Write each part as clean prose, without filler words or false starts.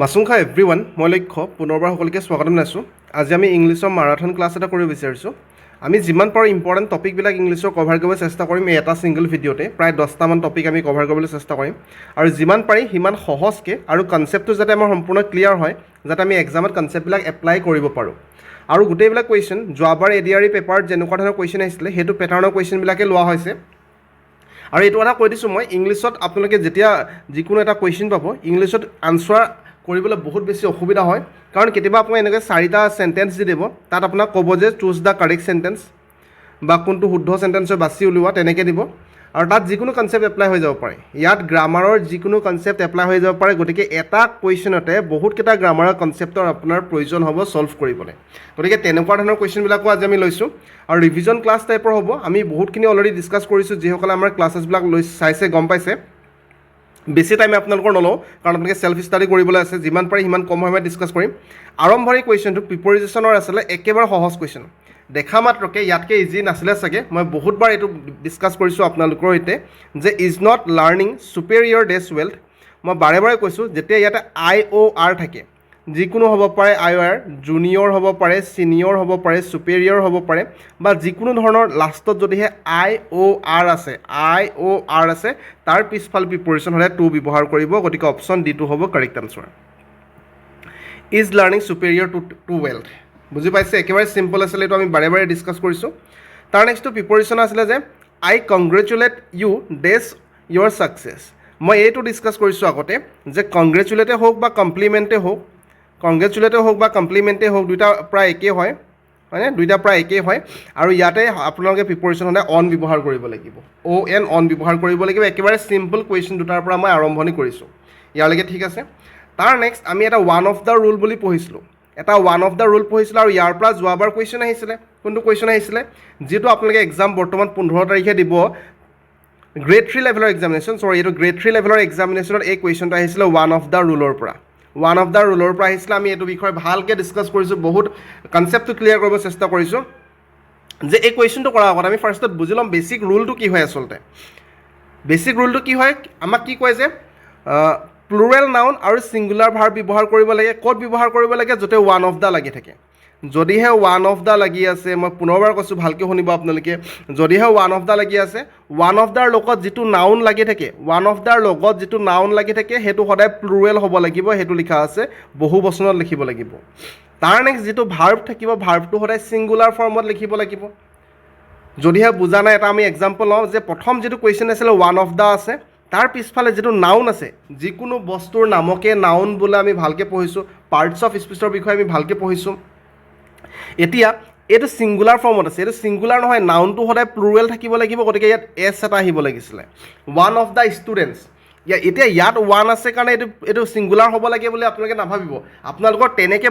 মাছুংখা everyone মই লক্ষ্য পুনৰবাৰ সকলোকে স্বাগতম জনাইছোঁ। আজি আমি ইংলিছৰ মাৰাথন ক্লাছ এটা কৰিব বিচাৰিছোঁ। আমি যিমান পাৰোঁ ইম্পৰ্টেণ্ট টপিকবিলাক ইংলিছৰ কভাৰ কৰিবলৈ চেষ্টা কৰিম এই এটা ছিংগল ভিডিঅ'তে। প্ৰায় 10টামান টপিক আমি কভাৰ কৰিবলৈ চেষ্টা কৰিম আৰু যিমান পাৰি সিমান সহজকৈ আৰু কনচেপ্টটো যাতে আমাৰ সম্পূৰ্ণ ক্লিয়াৰ হয়, যাতে আমি এক্সামত কনচেপ্টবিলাক এপ্লাই কৰিব পাৰোঁ। আৰু গোটেইবিলাক কুৱেশ্যন যোৱাবাৰ এডিআৰই পেপাৰত যেনেকুৱা ধৰণৰ কুৱেশ্যন আহিছিলে সেইটো পেটাৰ্ণৰ কুৱেশ্যনবিলাকে লোৱা হৈছে। আৰু এইটো কথা কৈ দিছোঁ মই, ইংলিছত আপোনালোকে যেতিয়া যিকোনো এটা কুৱেশ্যন পাব, ইংলিছত আনচাৰ কৰিবলৈ বহুত বেছি অসুবিধা হয়। কাৰণ কেতিয়াবা আপুনি এনেকৈ 4টা চেণ্টেন্স দি দিব, তাত আপোনাক ক'ব যে চুজ দ্য কাৰেক্ট চেণ্টেন্স বা কোনটো শুদ্ধ চেণ্টেন্স হয় বাছি উলিওৱা, তেনেকৈ দিব। আৰু তাত যিকোনো কনচেপ্ট এপ্লাই হৈ যাব পাৰে। ইয়াত গ্ৰামাৰৰ যিকোনো কনচেপ্ট এপ্লাই হৈ যাব পাৰে। গতিকে এটা কুৱেশ্যনতে বহুতকেইটা গ্ৰামাৰৰ কনচেপ্টৰ আপোনাৰ প্ৰয়োজন হ'ব ছল্ভ কৰিবলৈ। গতিকে তেনেকুৱা ধৰণৰ কুৱেশ্যনবিলাকো আজি আমি লৈছোঁ আৰু ৰিভিজন ক্লাছ টাইপৰ হ'ব। আমি বহুতখিনি অলৰেডি ডিছকাছ কৰিছোঁ, যিসকলে আমাৰ ক্লাছেছবিলাক চাইছে গম পাইছে। বেছি টাইম আপোনালোকৰ নলওঁ, কাৰণ আপোনালোকে ছেল্ফ ষ্টাডি কৰিবলৈ আছে। যিমান পাৰি সিমান কম সময়ত ডিছকাছ কৰিম। আৰম্ভণি কুৱেশ্যনটো প্ৰিপ'জিশ্যনৰ আছিলে, একেবাৰে সহজ কুৱেশ্যন। দেখা মাত্ৰকে ইয়াতকৈ ইজি নাছিলে চাগে। মই বহুতবাৰ এইটো ডিছকাছ কৰিছোঁ আপোনালোকৰ সৈতে যে ইজ নট লাৰ্ণিং ছুপেৰিয়ৰ ডেছ ৱেল্থ। মই বাৰে বাৰে কৈছোঁ, যেতিয়া ইয়াতে IOR থাকে, যিকোনো হ'ব পাৰে IOR, জুনিয়ৰ হ'ব পাৰে, ছিনিয়ৰ হ'ব পাৰে, ছুপেৰিয়ৰ হ'ব পাৰে, বা যিকোনো ধৰণৰ লাষ্টত যদিহে IOR আছে তাৰ পিছফাল প্ৰিপ'জিশ্যন হ'লে টু ব্যৱহাৰ কৰিব। গতিকে অপশ্যন ডিটো হ'ব correct answer. Is learning superior to wealth. বুজি পাইছে? একেবাৰে চিম্পল আছিলে, এইটো আমি বাৰে বাৰে ডিছকাছ কৰিছোঁ। তাৰ নেক্সটটো প্ৰিপ'জিশ্যন আছিলে যে আই কংগ্ৰেচুলেট ইউ ডেছ ইয়'ৰ ছাকচেছ। মই এইটো ডিছকাছ কৰিছোঁ আগতে যে কংগ্ৰেচুলেটেই হওক বা কমপ্লিমেণ্টেই হওক, দুইটা প্ৰায় একেই হয়, হয়নে? দুইটা প্ৰায় একেই হয়। আৰু ইয়াতে আপোনালোকে প্ৰিপ'জিশ্যন হ'লে অন ব্যৱহাৰ কৰিব লাগিব, অন ব্যৱহাৰ কৰিব লাগিব। একেবাৰে চিম্পল কুৱেশ্যন দুটাৰ পৰা মই আৰম্ভণি কৰিছোঁ। ইয়ালৈকে ঠিক আছে? তাৰ নেক্সট আমি এটা ওৱান অফ দ্য ৰুল বুলি পঢ়িছিলোঁ। আৰু ইয়াৰ পৰা যোৱাবাৰ কুৱেশ্যন আহিছিলে। কোনটো কুৱেশ্যন আহিছিলে? যিটো আপোনালোকে এক্সাম বৰ্তমান 15 তাৰিখে দিব, গ্ৰেড 3 লেভেলৰ এক্সামিনেশ্যন। এইটো গ্ৰেড 3 লেভেলৰ এক্সামিনেশ্যনত এই কুৱেশ্যনটো আহিছিলে ওৱান অফ দ্য ৰুলৰ পৰা আহিছিলে। আমি এইটো বিষয়ে ভালকৈ ডিছকাছ কৰিছোঁ, বহুত কনচেপ্টটো ক্লিয়াৰ কৰিব চেষ্টা কৰিছোঁ। যে এই কুৱেশ্যনটো কৰাৰ আগত আমি ফাৰ্ষ্টত বুজি ল'ম বেছিক ৰুলটো কি হয়। আচলতে বেছিক ৰুলটো কি হয়, আমাক কি কয় যে প্লুৰেল নাউন আৰু ছিংগুলাৰ ভাৰ্ব ব্যৱহাৰ কৰিব লাগে। ক'ত ব্যৱহাৰ কৰিব লাগে? য'তে ওৱান অফ দ্য লাগি থাকে। যদিহে ওৱান অফ দ্য লাগি আছে, মই পুনৰবাৰ কৈছোঁ, ভালকৈ শুনিব আপোনালোকে, যদিহে ওৱান অফ দ্য লাগি আছে, ওৱান অফ দ্যাৰ লগত যিটো নাউন লাগি থাকে, সেইটো সদায় প্লুৰেল হ'ব লাগিব। সেইটো লিখা আছে, বহু বচনত লিখিব লাগিব। তাৰ নেক্সট যিটো ভাৰ্ব থাকিব, ভাৰ্বটো সদায় ছিংগুলাৰ ফৰ্মত লিখিব লাগিব। যদিহে বুজা নাই, এটা আমি এক্সাম্পল লওঁ যে প্ৰথম যিটো কুৱেশ্যন আছিলে ওৱান অফ দ্য আছে, তাৰ পিছফালে যিটো নাউন আছে, যিকোনো বস্তুৰ নামকে নাউন বোলে আমি ভালকৈ পঢ়িছোঁ। পাৰ্টছ অফ স্পীচৰ বিষয়ে আমি ভালকৈ পঢ়িছোঁ। এতিয়া এইটো ছিংগুলাৰ ফৰ্মত আছে, এইটো ছিংগুলাৰ নহয়, নাউনটো সদায় প্লুৰেল থাকিব লাগিব। গতিকে ইয়াত এছ এটা আহিব লাগিছিলে, ওৱান অফ দ্য ষ্টুডেণ্টছ। এতিয়া ইয়াত ওৱান আছে কাৰণে এইটো ছিংগুলাৰ হ'ব লাগে বুলি আপোনালোকে নাভাবিব। আপোনালোকৰ তেনেকৈ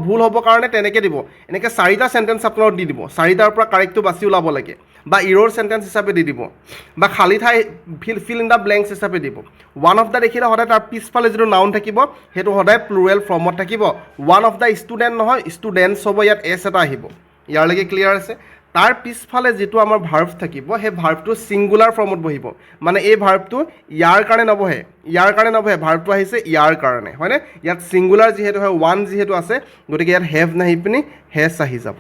ভুল হ'ব কাৰণে তেনেকৈ দিব। এনেকৈ 4টা চেণ্টেন্স আপোনালোক দি দিব, 4টাৰ পৰা কাৰেক্টটো বাছি ওলাব লাগে, বা ইৰৰ চেণ্টেন্স হিচাপে দি দিব, বা খালী ঠাই ফিল ইন দ্য ব্লেংকছ হিচাপে দিব। ওৱান অফ দ্য দেখিলে সদায় তাৰ পিছফালে যিটো নাউন থাকিব সেইটো সদায় প্লুৰেল ফৰ্মত থাকিব। ওৱান অফ দ্য ষ্টুডেণ্ট নহয়, ষ্টুডেণ্টছ হ'ব, ইয়াত এছ এটা আহিব। ইয়ালৈকে ক্লিয়াৰ আছে? তাৰ পিছফালে যিটো আমাৰ ভাৰ্ব থাকিব, সেই ভাৰ্বটো ছিংগুলাৰ ফৰ্মত বহিব। মানে এই ভাৰ্বটো ইয়াৰ কাৰণে নবহে, ভাৰ্বটো আহিছে ইয়াৰ কাৰণে, হয়নে? ইয়াত ছিংগুলাৰ যিহেতু হয়, ওৱান যিহেতু আছে, গতিকে ইয়াত হেভ নাহি পিনি হেজ আহি যাব।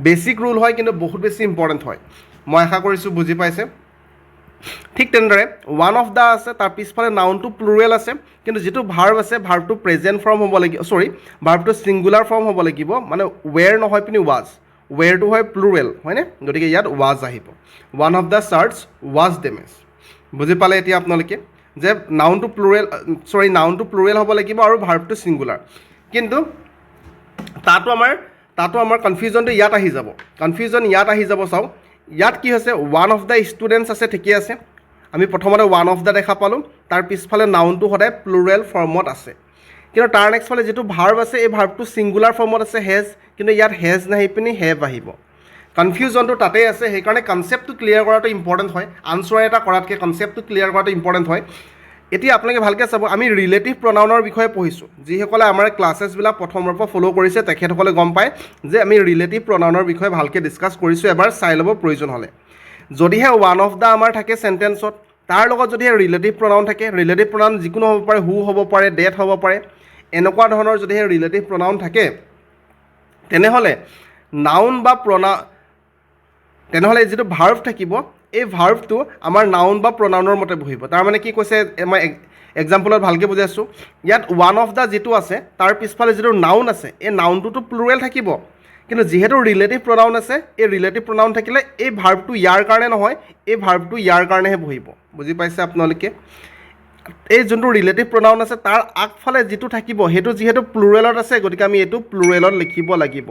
বেছিক ৰুল হয়, কিন্তু বহুত বেছি ইম্পৰ্টেণ্ট হয়। মই আশা কৰিছোঁ বুজি পাইছে। ঠিক তেনেদৰে ওৱান অফ দ্য আছে, তাৰ পিছফালে নাউনটো প্লুৰেল আছে, কিন্তু যিটো ভাৰ্ব আছে, ভাৰ্বটো প্ৰেজেণ্ট ফৰ্ম হ'ব লাগিব। ভাৰ্বটো ছিংগুলাৰ ফৰ্ম হ'ব লাগিব, মানে ৱেৰ নহয় পিনি ৱাজ। ৱেৰটো হয় প্লুৰেল, হয়নে? গতিকে ইয়াত ৱাজ আহিব। One of the charts was damage. বুজি পালে এতিয়া আপোনালোকে যে নাউনটো প্লুৰেল হ'ব লাগিব আৰু ভাৰ্বটো ছিংগুলাৰ। কিন্তু তাতো আমাৰ কনফিউজনটো ইয়াত আহি যাব। চাওক, ইয়াত কি হৈছে, ওৱান অফ দ্য ষ্টুডেণ্টছ আছে, ঠিকেই আছে। আমি প্ৰথমতে ওৱান অফ দ্য দেখা পালোঁ, তাৰ পিছফালে নাউনটো সদায় প্লুৰেল ফৰ্মত আছে। কিন্তু তাৰ নেক্সট ফালে যিটো ভাৰ্ব আছে, এই ভাৰ্বটো ছিংগুলাৰ ফৰ্মত আছে, হেজ, কিন্তু ইয়াত হেজ নাহি পিনি হেভ আহিব। কনফিউজনটো তাতেই আছে। সেইকাৰণে কনচেপ্টটো ক্লিয়াৰ কৰাটো ইম্পৰ্টেণ্ট হয়। আনচাৰ এটা কৰাতকৈ কনচেপ্টটো ক্লিয়াৰ কৰাটো ইম্পৰ্টেণ্ট হয়। এতিয়া আপোনালোকে ভালকৈ চাব, আমি ৰিলেটিভ প্ৰনাউনৰ বিষয়ে পঢ়িছোঁ। যিসকলে আমাৰ ক্লাছেছবিলাক প্ৰথমৰ পৰা ফ'ল' কৰিছে তেখেতসকলে গম পায় যে আমি ৰিলেটিভ প্ৰনাউনৰ বিষয়ে ভালকৈ ডিছকাছ কৰিছোঁ। এবাৰ চাই ল'ব প্ৰয়োজন হ'লে। যদিহে ওৱান অফ দ্য আমাৰ থাকে চেণ্টেন্সত, তাৰ লগত যদিহে ৰিলেটিভ প্ৰনাউন থাকে, ৰিলেটিভ প্ৰনাউন যিকোনো হ'ব পাৰে, হু হ'ব পাৰে, ডেট হ'ব পাৰে, এনেকুৱা ধৰণৰ যদিহে ৰিলেটিভ প্ৰনাউন থাকে তেনেহ'লে নাউন বা তেনেহ'লে যিটো ভাৰ্ব থাকিব এই ভাৰ্বটো আমাৰ নাউন বা প্ৰনাউনৰ মতে বহিব তাৰমানে কি কৈছে মই এক্সাম্পলত ভালকৈ বুজাইছোঁ ইয়াত ওৱান অফ দ্য যিটো আছে তাৰ পিছফালে যিটো নাউন আছে এই নাউনটোতো প্লুৰেল থাকিব কিন্তু যিহেতু ৰিলেটিভ প্ৰনাউন আছে এই ৰিলেটিভ প্ৰনাউন থাকিলে এই ভাৰ্বটো ইয়াৰ কাৰণে নহয় এই ভাৰ্বটো ইয়াৰ কাৰণেহে বহিব বুজি পাইছে আপোনালোকে এই যোনটো ৰিলেটিভ প্ৰনাউন আছে তাৰ আগফালে যিটো থাকিব সেইটো যিহেতু প্লুৰেলত আছে গতিকে আমি এইটো প্লুৰেলত লিখিব লাগিব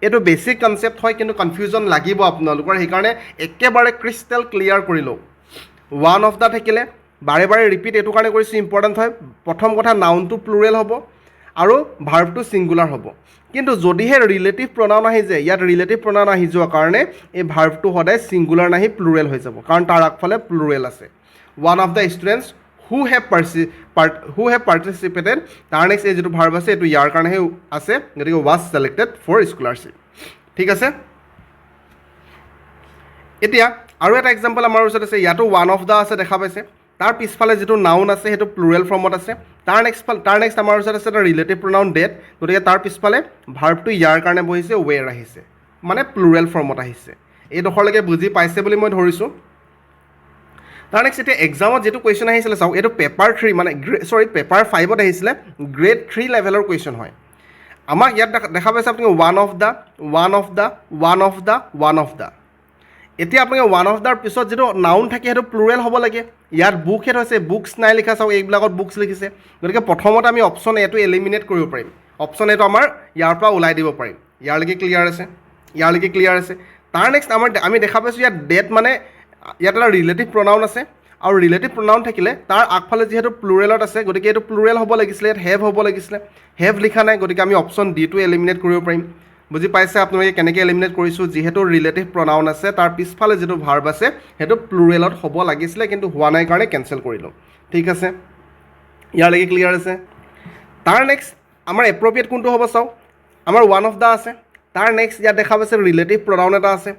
এইটো বেছিক কনচেপ্ট হয় কিন্তু কনফিউজন লাগিব আপোনালোকৰ সেইকাৰণে একেবাৰে ক্ৰিষ্টেল ক্লিয়াৰ কৰি লওক ওৱান অফ দ্য থাকিলে বাৰে বাৰে ৰিপিট এইটো কাৰণে কৰিছোঁ ইম্পৰ্টেণ্ট হয় প্ৰথম কথা নাউনটো প্লুৰেল হ'ব আৰু ভাৰ্বটো ছিংগুলাৰ হ'ব কিন্তু যদিহে ৰিলেটিভ প্ৰনাউন আহি যায় ইয়াত ৰিলেটিভ প্ৰনাউন আহি যোৱাৰ কাৰণে এই ভাৰ্বটো সদায় ছিংগুলাৰ নাহি প্লুৰেল হৈ যাব কাৰণ তাৰ আগফালে প্লুৰেল আছে one of the students who have participated তাৰ নেক্সট এই যিটো ভাৰ্ব আছে এইটো ইয়াৰ কাৰণেহে আছে গতিকে was selected for scholarship ঠিক আছে এতিয়া আৰু এটা এক্সাম্পল আমাৰ ওচৰত আছে ইয়াতো ওৱান অফ দ্য আছে দেখা পাইছে তাৰ পিছফালে যিটো নাউন আছে সেইটো প্লুৰেল ফৰ্মত আছে তাৰ নেক্সট আমাৰ ওচৰত আছে এটা ৰিলেটিভ প্ৰনাউন ডেট গতিকে তাৰ পিছফালে ভাৰ্বটো ইয়াৰ কাৰণে বহিছে ৱেৰ আহিছে মানে প্লুৰেল ফৰ্মত আহিছে এইডোখৰলৈকে বুজি পাইছে বুলি মই ধৰিছোঁ তাৰ নেক্সট এতিয়া এক্সামত যিটো কুৱেশ্যন আহিছিলে চাওক এইটো পেপাৰ 3 মানে পেপাৰ 5ত আহিছিলে গ্ৰেড 3 লেভেলৰ কুৱেশ্যন হয় আমাক ইয়াত দেখা পাইছে আপুনি ওৱান অফ দ্য এতিয়া আপুনি ওৱান অফ দ্যাৰ পিছত যিটো নাউন থাকে সেইটো প্লুৰেল হ'ব লাগে ইয়াত বুক হেড হৈছে বুকছ নাই লিখা চাওক এইবিলাকত বুকছ লিখিছে গতিকে প্ৰথমতে আমি অপশ্যন এটো এলিমিনেট কৰিব পাৰিম অপশ্যন এটো আমাৰ ইয়াৰ পৰা ওলাই দিব পাৰিম ইয়ালৈকে ক্লিয়াৰ আছে তাৰ নেক্সট আমি দেখা পাইছোঁ ইয়াত ডেট মানে ইয়াত এটা ৰিলেটিভ প্ৰনাউন আছে আৰু ৰিলেটিভ প্ৰনাউন থাকিলে তাৰ আগফালে যিহেতু প্লুৰেলত আছে গতিকে এইটো প্লুৰেল হ'ব লাগিছিলে ইয়াত হেভ হ'ব লাগিছিলে হেভ লিখা নাই গতিকে আমি অপশ্যন ডিটো এলিমিনেট কৰিব পাৰিম বুজি পাইছে আপোনালোকে কেনেকৈ এলিমিনেট কৰিছোঁ যিহেতু ৰিলেটিভ প্ৰনাউন আছে তাৰ পিছফালে যিটো ভাৰ্ব আছে সেইটো প্লুৰেলত হ'ব লাগিছিলে কিন্তু হোৱা নাই কাৰণে কেঞ্চেল কৰিলোঁ ঠিক আছে ইয়ালৈকে ক্লিয়াৰ আছে তাৰ নেক্সট আমাৰ এপ্ৰপ্ৰিয়েট কোনটো হ'ব চাওক আমাৰ ওৱান অফ দ্য আছে তাৰ নেক্সট ইয়াত দেখা পাইছে ৰিলেটিভ প্ৰনাউন এটা আছে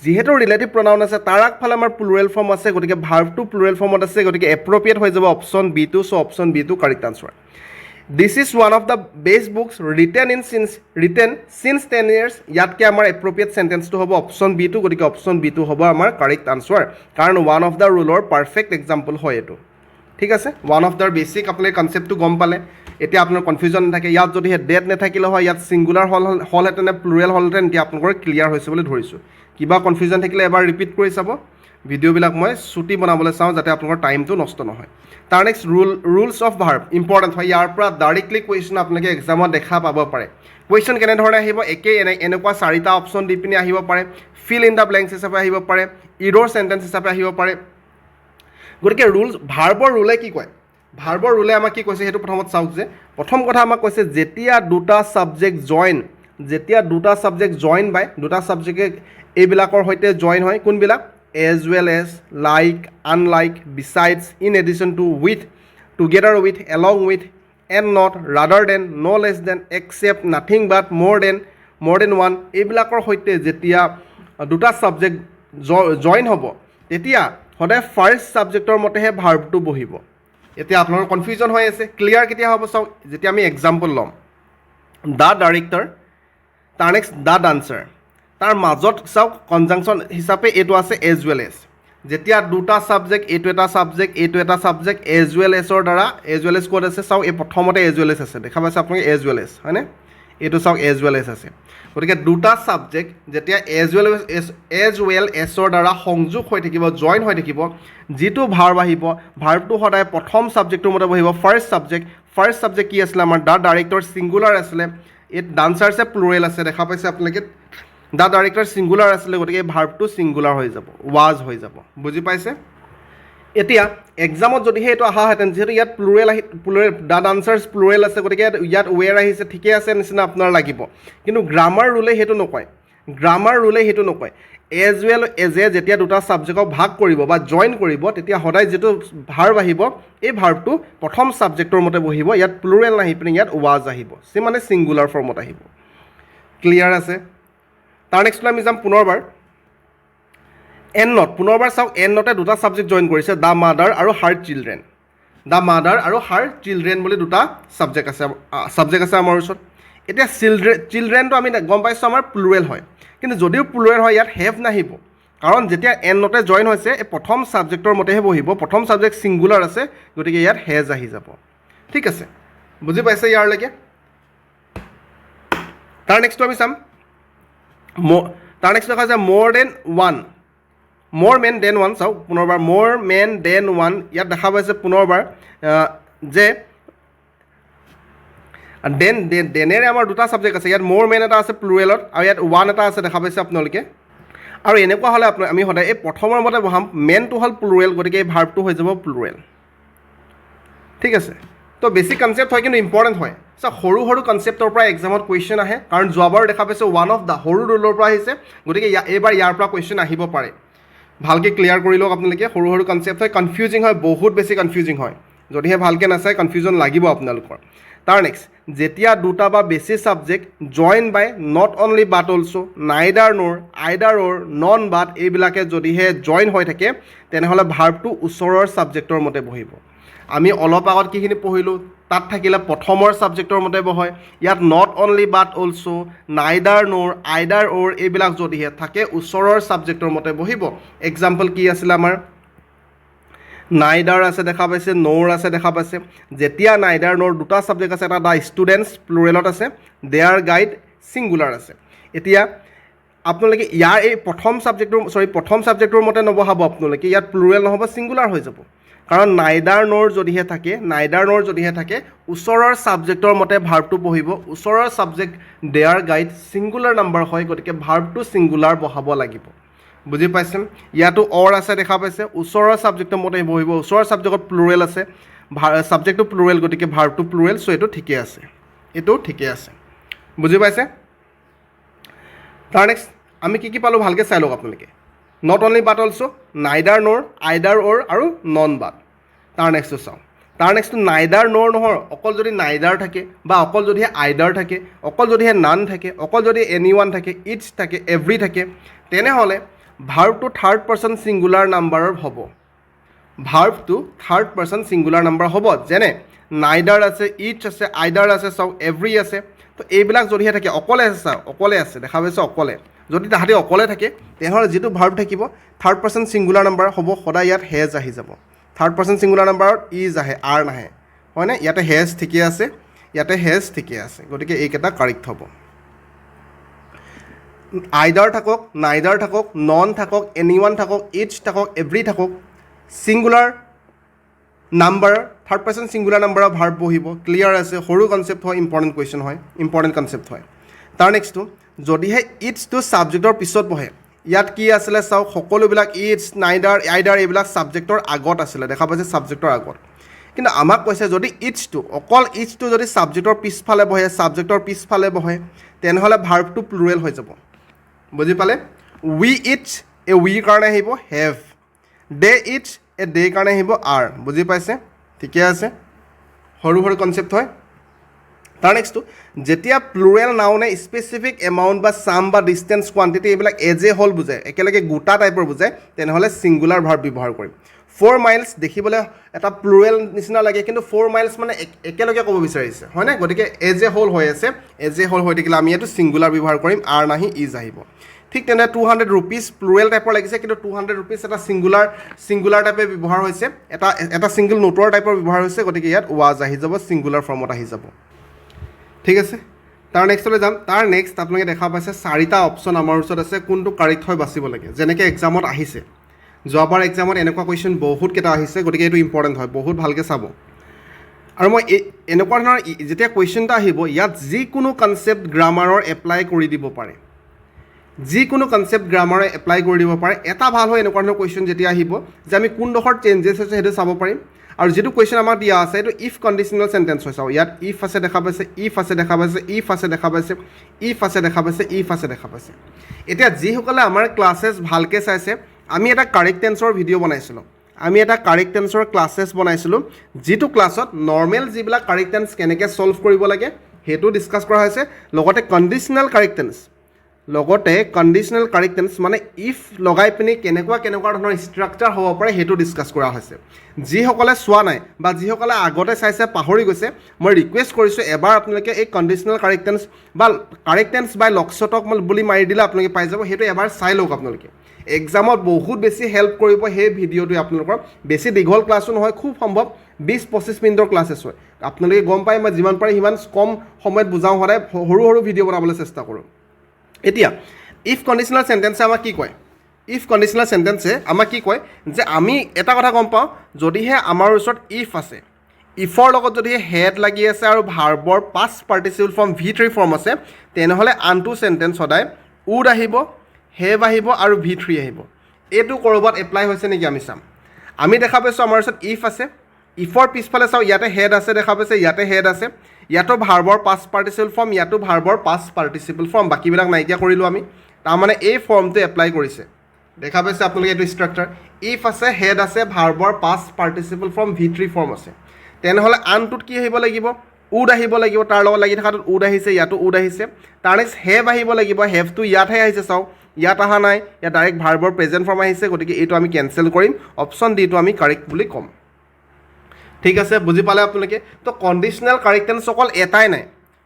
যিহেতু ৰিলেটিভ প্ৰনাউন আছে তাৰ আগফালে আমাৰ প্লুৰেল ফৰ্ম আছে গতিকে ভাৰ্বটো প্লুৰেল ফৰ্মত আছে গতিকে এপ্ৰপ্ৰিয়েট হৈ যাব option B so' option B correct answer this is one of the best books written since 10 years ইয়াতকৈ আমাৰ এপ্ৰপ্ৰিয়েট চেণ্টেন্সটো হ'ব অপশ্যন বিটো গতিকে অপশ্যন বিটো হ'ব আমাৰ কাৰেক্ট আনচাৰ কাৰণ ওৱান অফ দ্য ৰুলৰ পাৰফেক্ট এক্সাম্পল হয় এইটো ঠিক আছে ওৱান অফ দ্যাৰ বেছিক আপোনালোকে কনচেপ্টটো গম পালে এতিয়া আপোনাৰ কনফিউজন নাথাকে ইয়াত যদিহে ডেট নাথাকিলে হয় ইয়াত ছিংগুলাৰ হ'লহেঁতেন নে প্লুৰেল হ'লহেঁতেন এতিয়া আপোনালোকৰ ক্লিয়াৰ হৈছে বুলি ধৰিছোঁ কিবা কনফিউজন থাকিলে এবাৰ ৰিপিট কৰি চাব ভিডিঅ'বিলাক মই ছুটি বনাবলৈ চাওঁ যাতে আপোনালোকৰ টাইমটো নষ্ট নহয় তাৰ next rules of verb important হয় ইয়াৰ পৰা ডাইৰেক্টলি কুৱেশ্যন আপোনালোকে এক্সামত দেখা পাব পাৰে কুৱেশ্যন কেনেধৰণে আহিব একেই এনেকুৱা 4টা অপশ্যন দি পিনি আহিব পাৰে ফিল ইন দ্য ব্লেংকছ হিচাপে আহিব পাৰে ইৰ'ৰ চেণ্টেন্স হিচাপে আহিব পাৰে গতিকে ভাৰ্বৰ ৰুলে কি কয় ভাৰ্বৰ ৰুলে আমাক কি কৈছে সেইটো প্ৰথমত চাওক যে প্ৰথম কথা আমাক কৈছে যেতিয়া দুটা ছাবজেক্ট জইন বাই দুটা ছাবজেক্টে এইবিলাকৰ সৈতে জইন হয় কোনবিলাক as well as like unlike besides in addition to with together with along with and not rather than no' less than except nothing but more than one এইবিলাকৰ সৈতে যেতিয়া দুটা ছাবজেক্ট জইন হ'ব তেতিয়া সদায় ফাৰ্ষ্ট ছাবজেক্টৰ মতেহে ভাৰ্বটো বহিব এতিয়া আপোনালোকৰ কনফিউজন হৈ আছে ক্লিয়াৰ কেতিয়া হ'ব চাওক যেতিয়া আমি এক্সাম্পল ল'ম দ্য ডাইৰেক্টৰ তাৰ নেক্সট দ্য ডান্সাৰ তাৰ মাজত চাওক কনজাংচন হিচাপে এইটো আছে এজ ৱেল এজ যেতিয়া দুটা ছাবজেক্ট এইটো এটা ছাবজেক্ট এজ ৱেল এজৰ দ্বাৰা এজ ৱেল এজ ক'ত আছে চাওক এই প্ৰথমতে এজ ৱেল এজ আছে দেখা পাইছে আপোনালোকে এজ ৱেল এজ হয়নে এইটো চাওক এজ ৱেল এজ আছে গতিকে দুটা ছাবজেক্ট যেতিয়া এজ ৱেল এজৰ দ্বাৰা সংযোগ হৈ থাকিব জইন হৈ থাকিব যিটো ভাৰ্ব আহিব ভাৰ্বটো সদায় প্ৰথম ছাবজেক্টটোৰ মতে বহিব ফাৰ্ষ্ট ছাবজেক্ট কি আছিলে আমাৰ দ্য ডাইৰেক্টৰ ছিংগুলাৰ আছিলে এই ডান্সাৰ্ছে প্লুৰেল আছে দেখা পাইছে আপোনালোকে দ্য ডাইৰেক্টৰ ছিংগুলাৰ আছিলে গতিকে এই ভাৰ্বটো ছিংগুলাৰ হৈ যাব ৱাজ হৈ যাব বুজি পাইছে এতিয়া এক্সামত যদিহে এইটো অহাহেঁতেন যিহেতু ইয়াত প্লুৰেল দ্য ডান্সাৰ্ছ প্লুৰেল আছে গতিকে ইয়াত ৱেৰ আহিছে ঠিকে আছে নিচিনা আপোনাৰ লাগিব কিন্তু গ্ৰামাৰ ৰুলে সেইটো নকয় এজ ৱেল এজে যেতিয়া দুটা ছাবজেক্টক ভাগ কৰিব বা জইন কৰিব তেতিয়া সদায় যিটো ভাৰ্ব আহিব এই ভাৰ্বটো প্ৰথম ছাবজেক্টৰ মতে বহিব ইয়াত প্লুৰেল নাহি পিনে ইয়াত ৱাজ আহিব মানে ছিংগুলাৰ ফৰ্মত আহিব ক্লিয়াৰ আছে তাৰ নেক্সটলৈ আমি যাম পুনৰবাৰ এণ্ড নট পুনৰবাৰ চাওক এণ্ড নটে দুটা ছাবজেক্ট জইন কৰিছে দ্য মাদাৰ আৰু হাৰ চিলড্ৰেন দ্য মাদাৰ আৰু হাৰ চিলড্ৰেন বুলি দুটা ছাবজেক্ট আছে আমাৰ ওচৰত এতিয়া চিলড্ৰেনটো আমি গম পাইছোঁ আমাৰ প্লুৰেল হয় কিন্তু যদিও প্লুৰেল হয় ইয়াত হেভ নাহিব কাৰণ যেতিয়া এনতে জইন হৈছে এই প্ৰথম ছাবজেক্টৰ মতেহে বহিব প্ৰথম ছাবজেক্ট ছিংগুলাৰ আছে গতিকে ইয়াত হেজ আহি যাব ঠিক আছে বুজি পাইছে ইয়াৰলৈকে তাৰ নেক্সটটো আমি চাম তাৰ নেক্সট দেখা যায় মোৰ দেন মেন দেন ওৱান চাওক পুনৰবাৰ মোৰ মেন দেন ওৱান ইয়াত দেখা পাইছে পুনৰবাৰ যে দেনেৰে আমাৰ দুটা ছাবজেক্ট আছে ইয়াত মোৰ মেন এটা আছে প্লুৰেলত আৰু ইয়াত ওৱান এটা আছে দেখা পাইছে আপোনালোকে আৰু এনেকুৱা হ'লে আমি সদায় এই প্ৰথমৰ মতে বহাম মেনটো হ'ল প্লুৰেল গতিকে এই ভাৰ্বটো হৈ যাব প্লুৰেল ঠিক আছে তো বেছিক কনচেপ্ট হয় কিন্তু ইম্পৰ্টেণ্ট হয় সৰু সৰু কনচেপ্টৰ পৰা এক্সামত কুৱেশ্যন আহে কাৰণ যোৱাবাৰ দেখা পাইছে ওৱান অফ দ্য সৰু ৰুলৰ পৰা আহিছে গতিকে এইবাৰ ইয়াৰ পৰা কুৱেশ্যন আহিব পাৰে ভালকৈ ক্লিয়াৰ কৰি লওক আপোনালোকে সৰু সৰু কনচেপ্ট হয় কনফিউজিং হয় বহুত বেছি কনফিউজিং হয় যদিহে ভালকৈ নাচায় কনফিউজন লাগিব আপোনালোকৰ তাৰ নেক্সট যেতিয়া দুটা বা বেছি subject join by not only but also' neither nor either or non বাট এইবিলাকে যদিহে জইন হৈ থাকে তেনেহ'লে ভাৰ্বটো ওচৰৰ ছাবজেক্টৰ মতে বহিব আমি অলপ আগত কিখিনি পঢ়িলোঁ তাত থাকিলে প্ৰথমৰ ছাবজেক্টৰ মতে বহে ইয়াত not only but also' neither nor either অৰ এইবিলাক যদিহে থাকে ওচৰৰ ছাবজেক্টৰ মতে বহিব এক্সাম্পল কি আছিলে আমাৰ নাইডাৰ আছে দেখা পাইছে ন'ৰ আছে দেখা পাইছে যেতিয়া নাইডাৰ ন'ৰ দুটা ছাবজেক্ট আছে এটা দ্য ষ্টুডেণ্টছ প্লুৰেলত আছে দেয়াৰ গাইড ছিংগুলাৰ আছে এতিয়া আপোনালোকে ইয়াৰ এই প্ৰথম ছাবজেক্টটোৰ মতে নবহাব আপোনালোকে ইয়াত প্লুৰেল নহ'ব ছিংগুলাৰ হৈ যাব কাৰণ নাইডাৰ ন'ৰ যদিহে থাকে ওচৰৰ ছাবজেক্টৰ মতে ভাৰ্বটো বহিব ওচৰৰ subject their guide singular number হয় গতিকে ভাৰ্বটো ছিংগুলাৰ বহাব লাগিব বুজি পাইছে ইয়াতো অৰ আছে দেখা পাইছে ওচৰৰ ছাবজেক্টৰ মতে বহিব ওচৰৰ ছাবজেক্টত প্লুৰেল আছে ছাবজেক্টটো প্লুৰেল গতিকে ভাৰ্বটো প্লুৰেল চ' এইটো ঠিকে আছে বুজি পাইছে তাৰ নেক্সট আমি কি পালোঁ ভালকৈ চাই লওক আপোনালোকে not only but also' neither nor either অৰ আৰু নন বাট তাৰ নেক্সটটো চাওঁ তাৰ নেক্সটটো নাইডাৰ নৰ নহয় অকল যদি নাইডাৰ থাকে বা অকল যদিহে আইডাৰ থাকে অকল যদিহে নান থাকে অকল যদি এনি ওৱান থাকে ইটছ থাকে এভৰি থাকে তেনেহ'লে ভাৰ্বটো থাৰ্ড পাৰ্চন ছিংগুলাৰ নাম্বাৰৰ হ'ব যেনে নাইডাৰ আছে ইটছ আছে আইডাৰ আছে চাওক এভৰি আছে তো এইবিলাক যদিহে থাকে অকলে আছে দেখা পাইছে অকলে যদি তাহাঁতি অকলে থাকে তেনেহ'লে যিটো ভাৰ্ব থাকিব থাৰ্ড পাৰ্চন ছিংগুলাৰ নাম্বাৰ হ'ব সদায় ইয়াত হেজ আহি যাব থাৰ্ড পাৰ্চন ছিংগুলাৰ নাম্বাৰত ইজ আহে আৰ নাহে হয়নে ইয়াতে হেজ ঠিকে আছে গতিকে এইকেইটা কাৰেক্ট হ'ব আইডাৰ থাকক নাইডাৰ থাকক নন থাকক এনি ওৱান থাকক ইটছ থাকক এভৰি থাকক singular number third person singular নাম্বাৰৰ ভাৰ্ব বহিব ক্লিয়াৰ আছে সৰু কনচেপ্ট হয় ইম্পৰ্টেণ্ট কনচেপ্ট হয় তাৰ নেক্সটটো যদিহে ইটছটো ছাবজেক্টৰ পিছত বহে ইয়াত কি আছিলে চাওক সকলোবিলাক ইটছ নাইডাৰ আইডাৰ এইবিলাক ছাবজেক্টৰ আগত আছিলে দেখা পাইছে ছাবজেক্টৰ আগত কিন্তু আমাক কৈছে যদি ইটছটো যদি ছাবজেক্টৰ পিছফালে বহে তেনেহ'লে ভাৰ্বটো প্লুৰেল হৈ যাব বুজি পালে উই ইটছ এই উইৰ কাৰণে আহিব হেভ দে ইটছ এই দেৰ কাৰণে আহিব আৰ বুজি পাইছে ঠিকে আছে সৰু কনচেপ্ট হয় তাৰ নেক্সটটো যেতিয়া প্লুৰেল নাউনে স্পেচিফিক এমাউণ্ট বা চাম বা ডিষ্টেঞ্চ কোৱান্টিটি এইবিলাক এজ এ হ'ল বুজায় একেলগে গোটা টাইপৰ বুজায় তেনেহ'লে ছিংগুলাৰ ভাৰ্ব ব্যৱহাৰ কৰিম 4 মাইলছ দেখিবলৈ এটা প্লুৰেল নিচিনা লাগে কিন্তু 4 মাইলছ মানে একেলগে ক'ব বিচাৰিছে হয়নে গতিকে এজ এ হ'ল হৈ আছে এজ এ হ'ল হৈ থাকিলে আমি এইটো ছিংগুলাৰ ব্যৱহাৰ কৰিম আৰ নাহি ইজ আহিব ঠিক তেনে 200 rupees প্লুৰেল টাইপৰ লাগিছে কিন্তু 200 rupees এটা ছিংগুলাৰ টাইপে ব্যৱহাৰ হৈছে এটা ছিংগল নোটৰ টাইপৰ ব্যৱহাৰ হৈছে গতিকে ইয়াত ৱাজ আহি যাব ছিংগুলাৰ ফৰ্মত আহি যাব ঠিক আছে তাৰ নেক্সটলৈ যাম তাৰ নেক্সট আপোনালোকে দেখা পাইছে 4টা অপশ্যন আমাৰ ওচৰত আছে কোনটো কাৰেক্ট হয় বাচিব লাগে যেনেকৈ এক্সামত আহিছে যোৱাবাৰ এক্সামত এনেকুৱা কুৱেশ্যন বহুতকেইটা আহিছে গতিকে এইটো ইম্পৰ্টেণ্ট হয় বহুত ভালকৈ চাব আৰু মই এনেকুৱা ধৰণৰ যেতিয়া কুৱেশ্যন এটা আহিব ইয়াত যিকোনো কনচেপ্ট গ্ৰামাৰৰ এপ্লাই কৰি দিব পাৰে এটা ভাল হয় এনেকুৱা ধৰণৰ কুৱেশ্যন যেতিয়া আহিব যে আমি কোনডোখৰত চেঞ্জেছ হৈছে সেইটো চাব পাৰিম আৰু যিটো কুৱেশ্যন আমাক দিয়া আছে এইটো ইফ কণ্ডিশ্যনেল চেণ্টেন্স হয় চাওঁ ইয়াত ইফ আছে দেখা পাইছে এতিয়া যিসকলে আমাৰ ক্লাছেছ ভালকৈ চাইছে আমি এটা কাৰেক্ট টেন্সৰ ভিডিঅ' বনাইছিলোঁ ক্লাছেছ বনাইছিলোঁ যিটো ক্লাছত নৰ্মেল যিবিলাক কাৰেক্ট টেন্স কেনেকৈ ছল্ভ কৰিব লাগে সেইটো ডিছকাছ কৰা হৈছে লগতে কণ্ডিশ্যনেল কাৰেক্ট টেন্স লগতে কণ্ডিশ্যনেল কাৰেক্ট টেন্স মানে ইফ লগাই পিনি কেনেকুৱা ধৰণৰ ষ্ট্ৰাকচাৰ হ'ব পাৰে সেইটো ডিছকাছ কৰা হৈছে যিসকলে চোৱা নাই বা যিসকলে আগতে চাইছে পাহৰি গৈছে মই ৰিকুৱেষ্ট কৰিছোঁ এবাৰ আপোনালোকে এই কণ্ডিশ্যনেল কাৰেক্ট টেন্স বা কাৰেক্ট টেন্স বাই লক্ষ্যতক বুলি মাৰি দিলে আপোনালোকে পাই যাব সেইটো এবাৰ চাই লওক আপোনালোকে এক্সামত বহুত বেছি হেল্প কৰিব সেই ভিডিঅ'টোৱে আপোনালোকৰ বেছি দীঘল ক্লাছো নহয় খুব সম্ভৱ 20-25 মিনিটৰ ক্লাছেছ হয় আপোনালোকে গম পায় মই যিমান পাৰি সিমান কম সময়ত বুজাওঁ সদায় সৰু ভিডিঅ' বনাবলৈ চেষ্টা কৰোঁ এতিয়া ইফ কণ্ডিশ্যনেল চেণ্টেন্সে আমাক কি কয় ইফ কণ্ডিশ্যনেল চেণ্টেন্সে আমাক কি কয় যে আমি এটা কথা গম পাওঁ যদিহে আমাৰ ওচৰত ইফ আছে ইফৰ লগত যদিহে হেড লাগি আছে আৰু ভাৰ্বৰ past participle form V3 form আছে তেনেহ'লে আনটো চেণ্টেন্স সদায় উড আহিব হেভ আহিব আৰু V3 আহিব এইটো ক'ৰবাত এপ্লাই হৈছে নেকি আমি চাম আমি দেখা পাইছোঁ আমাৰ ওচৰত ইফ আছে ইফৰ পিছফালে চাওঁ ইয়াতে হেড আছে দেখা পাইছে ইয়াতে হেড আছে ইয়াতো ভাৰ্বৰ পাষ্ট পাৰ্টিচিপল ফৰ্ম ইয়াতো ভাৰ্বৰ পাষ্ট পাৰ্টিচিপল ফৰ্ম বাকীবিলাক নাইকিয়া কৰিলোঁ আমি তাৰমানে এই ফৰ্মটো এপ্লাই কৰিছে দেখা পাইছে আপোনালোকে এইটো ষ্ট্ৰাকচাৰ ইফ আছে হেড আছে ভাৰ্বৰ past participle form V3 form আছে তেনেহ'লে আনটোত কি আহিব লাগিব উড আহিব লাগিব তাৰ লগত লাগি থকাটোত উড আহিছে ইয়াতো উড আহিছে তাৰ নেক্সট হেভ আহিব লাগিব হেভটো ইয়াতহে আহিছে চাওক ইয়াত অহা নাই ইয়াত ডাইৰেক্ট ভাৰ্বৰ প্ৰেজেণ্ট ফৰ্ম আহিছে গতিকে এইটো আমি কেঞ্চেল কৰিম অপশ্যন ডিটো আমি কাৰেক্ট বুলি ক'ম ঠিক আছে বুজি পালে আপোনালোকে তো কণ্ডিশ্যনেল কাৰেক্ট টেন্স অকল এটাই নাই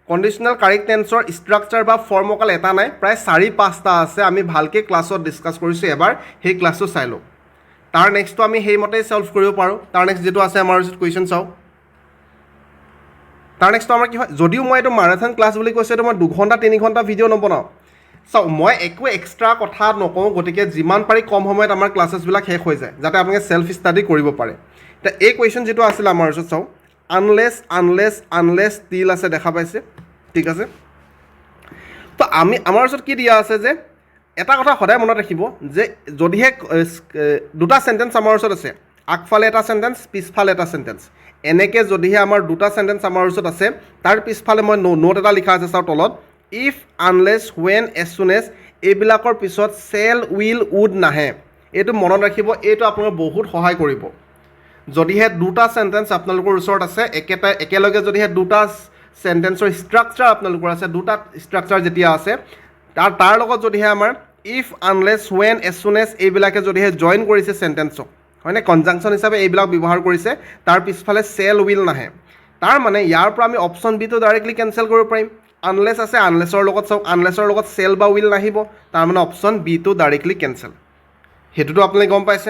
কণ্ডিশ্যনেল কাৰেক্ট টেন্সৰ ষ্ট্ৰাকচাৰ বা ফৰ্ম অকল এটা নাই প্ৰায় 4-5টা আছে আমি ভালকৈ ক্লাছত ডিছকাছ কৰিছোঁ এবাৰ সেই ক্লাছটো চাই লওক তাৰ নেক্সটটো আমি সেইমতেই ছল্ভ কৰিব পাৰোঁ তাৰ নেক্সট যিটো আছে আমাৰ ওচৰত কুৱেশ্যন চাওঁ তাৰ নেক্সটটো আমাৰ কি হয় যদিও মই এইটো মাৰাথন ক্লাছ বুলি কৈছোঁ এইটো মই 2-3 ঘণ্টা ভিডিঅ' নবনাওঁ চাওক মই একো এক্সট্ৰা কথা নকওঁ গতিকে যিমান পাৰি কম সময়ত আমাৰ ক্লাছেছবিলাক শেষ হৈ যায় যাতে আপোনালোকে চেল্ফ ষ্টাডি কৰিব পাৰে এতিয়া এই কুৱেশ্যন যিটো আছিলে আমাৰ ওচৰত চাওঁ আনলেছ টিল আছে দেখা পাইছে ঠিক আছে তো আমাৰ ওচৰত কি দিয়া আছে যে এটা কথা সদায় মনত ৰাখিব যে যদিহে দুটা চেণ্টেন্স আমাৰ ওচৰত আছে আগফালে এটা চেণ্টেন্স পিছফালে এটা চেণ্টেন্স এনেকৈ যদিহে আমাৰ দুটা চেণ্টেন্স আমাৰ ওচৰত আছে তাৰ পিছফালে মই নোট এটা লিখা আছে চাওঁ তলত if unless when as soon as এইবিলাকৰ পিছত চেল উইল উড নাহে এইটো মনত ৰাখিব এইটো আপোনালোকক বহুত সহায় কৰিব যদিহে দুটা চেণ্টেন্স আপোনালোকৰ ওচৰত আছে একেলগে যদিহে দুটা চেণ্টেন্সৰ ষ্ট্ৰাকচাৰ আপোনালোকৰ আছে দুটা ষ্ট্ৰাকচাৰ যেতিয়া আছে তাৰ লগত যদিহে আমাৰ if unless when as soon as এইবিলাকে যদিহে জইন কৰিছে চেণ্টেন্সক হয়নে কনজাংশ্যন হিচাপে এইবিলাক ব্যৱহাৰ কৰিছে তাৰ পিছফালে চেল উইল নাহে তাৰ মানে ইয়াৰ পৰা আমি অপশ্যন বিটো ডাইৰেক্টলি কেঞ্চেল কৰিব পাৰিম আনলেছ আছে আনলেছৰ লগত চাওক আনলেছৰ লগত চেল বা উইল নাহিব তাৰ মানে অপশ্যন বিটো ডাইৰেক্টলি কেঞ্চেল সেইটোতো আপোনালোকে গম পাইছে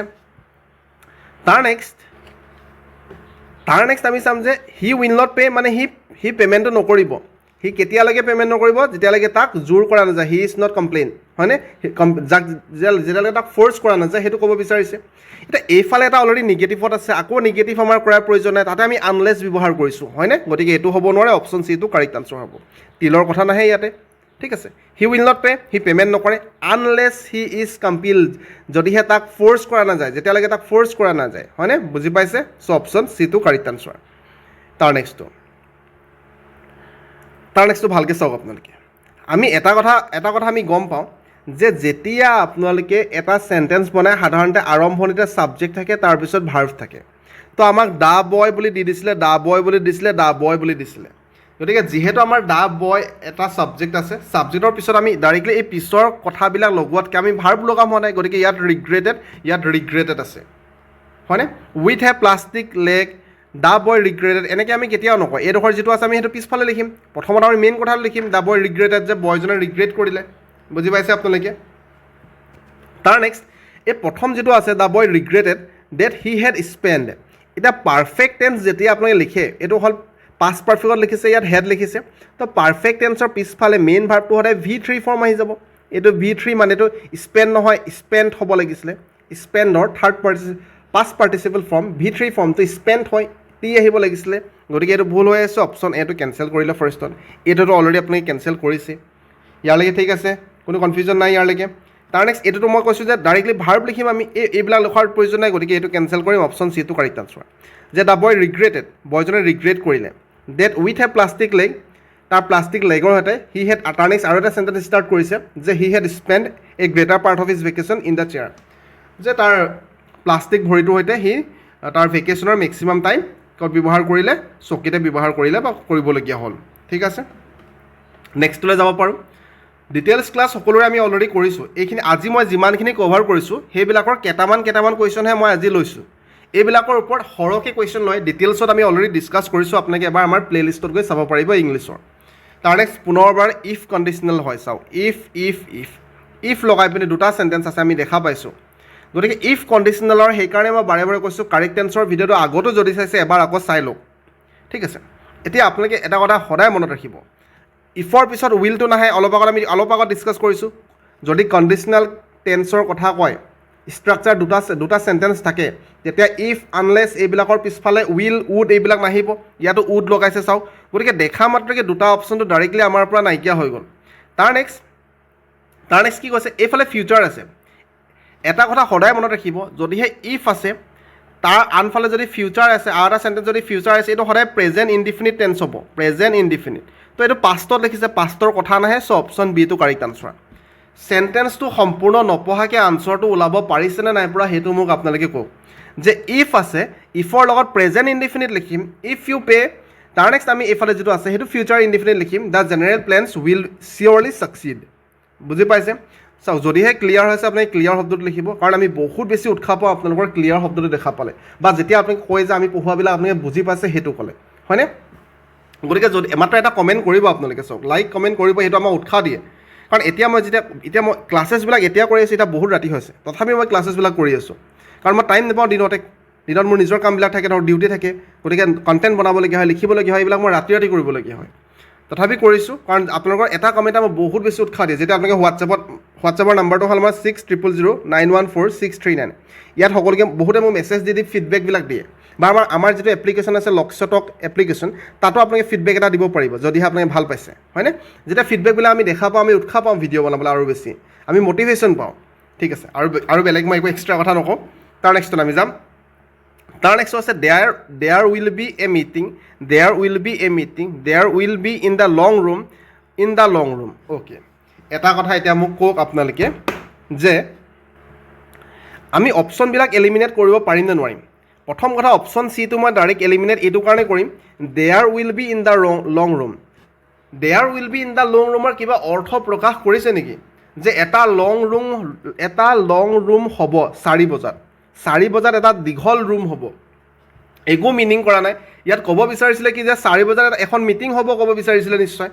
তাৰ নেক্সট আমি চাম যে হি উইল নট পে' মানে সি পে'মেণ্টটো নকৰিব সি কেতিয়ালৈকে পে'মেণ্ট নকৰিব যেতিয়ালৈকে তাক জোৰ কৰা নাযায় হি ইজ নট কমপ্লেইন হয়নে যাক যেতিয়ালৈকে তাক ফ'ৰ্চ কৰা নাযায় সেইটো ক'ব বিচাৰিছে এতিয়া এইফালে এটা অলৰেডি নিগেটিভত আছে আকৌ নিগেটিভ আমাৰ কৰাৰ প্ৰয়োজন নাই তাতে আমি আনলেছ ব্যৱহাৰ কৰিছোঁ হয়নে গতিকে এইটো হ'ব নোৱাৰে অপশ্যন চিটো কাৰেক্ট আনচাৰ হ'ব টিলৰ কথা নাহে ইয়াতে ঠিক আছে হি উইল নট পে' সি পে'মেণ্ট নকৰে আনলেছ হি ইজ কম্পিলড যদিহে তাক ফ'ৰ্চ কৰা নাযায় যেতিয়ালৈকে তাক ফ'ৰ্চ কৰা নাযায় হয়নে বুজি পাইছে চ' অপশ্যন চিটো কাৰেক্ট আনচাৰ তাৰ নেক্সটটো ভালকৈ চাওক আপোনালোকে আমি এটা কথা আমি গম পাওঁ যে যেতিয়া আপোনালোকে এটা চেণ্টেন্স বনায় সাধাৰণতে আৰম্ভণিতে ছাবজেক্ট থাকে তাৰপিছত ভাৰ্ব থাকে তো আমাক দা বয় বুলি দি দিছিলে দা বয় বুলি দিছিলে গতিকে যিহেতু আমাৰ দা বয় এটা ছাবজেক্ট আছে ছাবজেক্টৰ পিছত আমি ডাইৰেক্টলি এই পিছৰ কথাবিলাক লগোৱাতকৈ আমি ভাৰ্ব লগাম হোৱা নাই গতিকে ইয়াত ৰিগ্ৰেটেড আছে হয়নে উইথ এ প্লাষ্টিক লেগ দা বয় ৰিগ্ৰেটেড এনেকৈ আমি কেতিয়াও নকওঁ এইডোখৰ যিটো আছে আমি সেইটো পিছফালে লিখিম প্ৰথমত আমি মেইন কথাটো লিখিম দা বয় ৰিগ্ৰেটেড যে বয়জনে ৰিগ্ৰেট কৰিলে বুজি পাইছে আপোনালোকে তাৰ নেক্সট এই প্ৰথম যিটো আছে দা বয় ৰিগ্ৰেটেড ডেট হি হেড স্পেণ্ড এতিয়া পাৰফেক্ট টেন্স যেতিয়া আপোনালোকে লিখে এইটো হ'ল পাষ্ট পাৰফেক্টত লিখিছে ইয়াত হেড লিখিছে তো পাৰফেক্ট টেন্সৰ পিছফালে মেইন ভাৰ্বটো সদায় V3 ফৰ্ম আহি যাব এইটো V3 মানে এইটো স্পেণ্ড নহয় স্পেণ্ড হ'ব লাগিছিলে স্পেণ্ডৰ পাষ্ট পাৰ্টিচিপল ফৰ্ম V3 ফৰ্মটো স্পেণ্ড হয় টি আহিব লাগিছিলে গতিকে এইটো ভুল হৈ আছে অপশ্যন এটো কেঞ্চেল কৰিলে ফাৰ্ষ্টত এইটোতো অলৰেডি আপোনালোকে কেঞ্চেল কৰিছে ইয়ালৈকে ঠিক আছে কোনো কনফিউজন নাই ইয়ালৈকে তাৰ নেক্সট এইটোতো মই কৈছোঁ যে ডাইৰেক্টলি ভাৰ্ব লিখিম আমি এইবিলাক লিখাৰ প্ৰয়োজন নাই গতিকে এইটো কেঞ্চেল কৰিম অপশ্যন চিটো কাৰেক্ট আনচাৰ যে দা বয় ৰিগ্ৰেটেড বয়জনে ৰিগ্ৰেট কৰিলে date with a plastic leg তাৰ প্লাষ্টিক লেগৰ সৈতে হি হেড তাৰ নেক্সট আৰু এটা চেণ্টেন্স ষ্টাৰ্ট কৰিছে যে he had spend a greater part of his vacation in the chair যে তাৰ প্লাষ্টিক ভৰিটোৰ সৈতে সি তাৰ ভেকেশ্যনৰ মেক্সিমাম টাইম ক'ত ব্যৱহাৰ কৰিলে চকীতে ব্যৱহাৰ কৰিলে বা কৰিবলগীয়া হ'ল ঠিক আছে নেক্সটলৈ যাব পাৰোঁ ডিটেইলছ ক্লাছ সকলোৰে আমি অলৰেডি কৰিছোঁ। এইখিনি আজি মই যিমানখিনি কভাৰ কৰিছোঁ সেইবিলাকৰ কেইটামান কুৱেশ্যনহে মই আজি লৈছোঁ। এইবিলাকৰ ওপৰত সৰহকৈ কুৱেশ্যন লয়, ডিটেইলছত আমি অলৰেডি ডিছকাছ কৰিছোঁ। আপোনালোকে এবাৰ আমাৰ প্লে'লিষ্টত গৈ চাব পাৰিব ইংলিছৰ। তাৰ নেক্সট পুনৰবাৰ ইফ কণ্ডিশ্যনেল হয়, চাওক ইফ লগাই পিনি দুটা চেণ্টেঞ্চ আছে আমি দেখা পাইছোঁ। গতিকে ইফ কণ্ডিশ্যনেলৰ সেইকাৰণে মই বাৰে বাৰে কৈছোঁ কাৰেক্ট টেন্সৰ ভিডিঅ'টো আগতো যদি চাইছে এবাৰ আকৌ চাই লওক, ঠিক আছে। এতিয়া আপোনালোকে এটা কথা সদায় মনত ৰাখিব, ইফৰ পিছত উইলটো নাহে। আমি অলপ আগত ডিছকাছ কৰিছোঁ, যদি কণ্ডিশ্যনেল টেন্সৰ কথা কয়, ষ্ট্ৰাকচাৰ দুটা চেণ্টেঞ্চ থাকে, তেতিয়া ইফ আনলেছ এইবিলাকৰ পিছফালে উইল উড এইবিলাক নাহিব। ইয়াতো উড লগাইছে চাওক। গতিকে দেখা মাত্ৰকে দুটা অপশ্যনটো ডাইৰেক্টলি আমাৰ পৰা নাইকিয়া হৈ গ'ল। তাৰ নেক্সট কি কৈছে, এইফালে ফিউচাৰ আছে। এটা কথা সদায় মনত ৰাখিব, যদিহে ইফ আছে তাৰ আনফালে যদি ফিউচাৰ আছে, আৰু এটা চেণ্টেঞ্চ যদি ফিউচাৰ আছে, এইটো সদায় প্ৰেজেণ্ট ইনডিফিনিট টেন্স হ'ব, প্ৰেজেণ্ট ইনডিফিনিট। তো এইটো পাষ্টত লিখিছে, পাষ্টৰ কথা নাহে, চ' অপশ্যন বিটো কাৰেক্ট আনচাৰ। চেণ্টেঞ্চটো সম্পূৰ্ণ নপঢ়াকৈ আনচাৰটো ওলাব পাৰিছেনে নাই পৰা সেইটো মোক আপোনালোকে কওক। যে ইফ আছে, ইফৰ লগত প্ৰেজেণ্ট ইনডিফিনিট লিখিম, ইফ ইউ পে। তাৰ নেক্সট আমি এইফালে যিটো আছে সেইটো ফিউচাৰ ইনডিফিনিট লিখিম, the general plans will surely succeed. বুজি পাইছে? চাওক, যদিহে ক্লিয়াৰ হৈছে আপুনি ক্লিয়াৰ শব্দটো লিখিব, কাৰণ আমি বহুত বেছি উৎসাহ পাওঁ আপোনালোকৰ ক্লিয়াৰ শব্দটো দেখা পালে, বা যেতিয়া আপুনি কয় যে আমি পঢ়োৱাবিলাক আপোনালোকে বুজি পাইছে সেইটো ক'লে, হয়নে? গতিকে যদি মাত্ৰ এটা কমেণ্ট কৰিব আপোনালোকে, চাওক লাইক কমেণ্ট কৰিব, সেইটো আমাক উৎসাহ দিয়ে। কাৰণ এতিয়া মই ক্লাছেছবিলাক এতিয়া কৰি আছোঁ, এতিয়া বহুত ৰাতি হৈছে, তথাপি মই ক্লাছেছবিলাক কৰি আছোঁ, কাৰণ মই টাইম নাপাওঁ দিনত মোৰ নিজৰ কামবিলাক থাকে, ধৰক ডিউটি থাকে, গতিকে কণ্টেণ্ট বনাবলগীয়া হয়, লিখিবলগীয়া হয়, এইবিলাক মই ৰাতি কৰিবলগীয়া হয়। তথাপি কৰিছোঁ, কাৰণ আপোনালোকৰ এটা কমেণ্টে মোক বহুত বেছি উৎসাহ দিয়ে। যেতিয়া আপোনালোকে হোৱাটছএপৰ নাম্বাৰটো হ'ল আমাৰ 6000914639। ইয়াত সকলোকে বহুতে মোক মেছেজ দি ফিডবেকবিলাক দিয়ে, বা আমাৰ যিটো এপ্লিকেশ্যন আছে লক্ষ্যটক এপ্লিকেশ্যন, তাতো আপোনালোকে ফিডবেক এটা দিব পাৰিব যদিহে আপোনালোকে ভাল পাইছে, হয়নে? যেতিয়া ফিডবেকবিলাক আমি দেখা পাওঁ, আমি উৎসাহ পাওঁ ভিডিঅ' বনাবলৈ আৰু বেছি, আমি মটিভেশ্যন পাওঁ, ঠিক আছে। আৰু বেলেগ মই একো এক্সট্ৰা কথা নকওঁ। তাৰ নেক্সটত আমি যাম। তাৰ নেক্সট আছে there will be a meeting, there will be in the long room. Okay, এটা কথা এতিয়া মোক কওক আপোনালোকে যে আমি অপশ্যনবিলাক এলিমিনেট কৰিব পাৰিম নে নোৱাৰিম? প্ৰথম কথা, অপশ্যন চিটো মই ডাইৰেক্ট এলিমিনেট এইটো কাৰণে কৰিম, there will be in the long room. There will be in the long ৰুমৰ কিবা অৰ্থ প্ৰকাশ কৰিছে নেকি? যে এটা লং ৰুম হ'ব 4 বজাত, 4 বজাত এটা দীঘল ৰুম হ'ব, একো মিনিং কৰা নাই। ইয়াত ক'ব বিচাৰিছিলে কি যে 4 বজাত এখন মিটিং হ'ব, ক'ব বিচাৰিছিলে নিশ্চয়।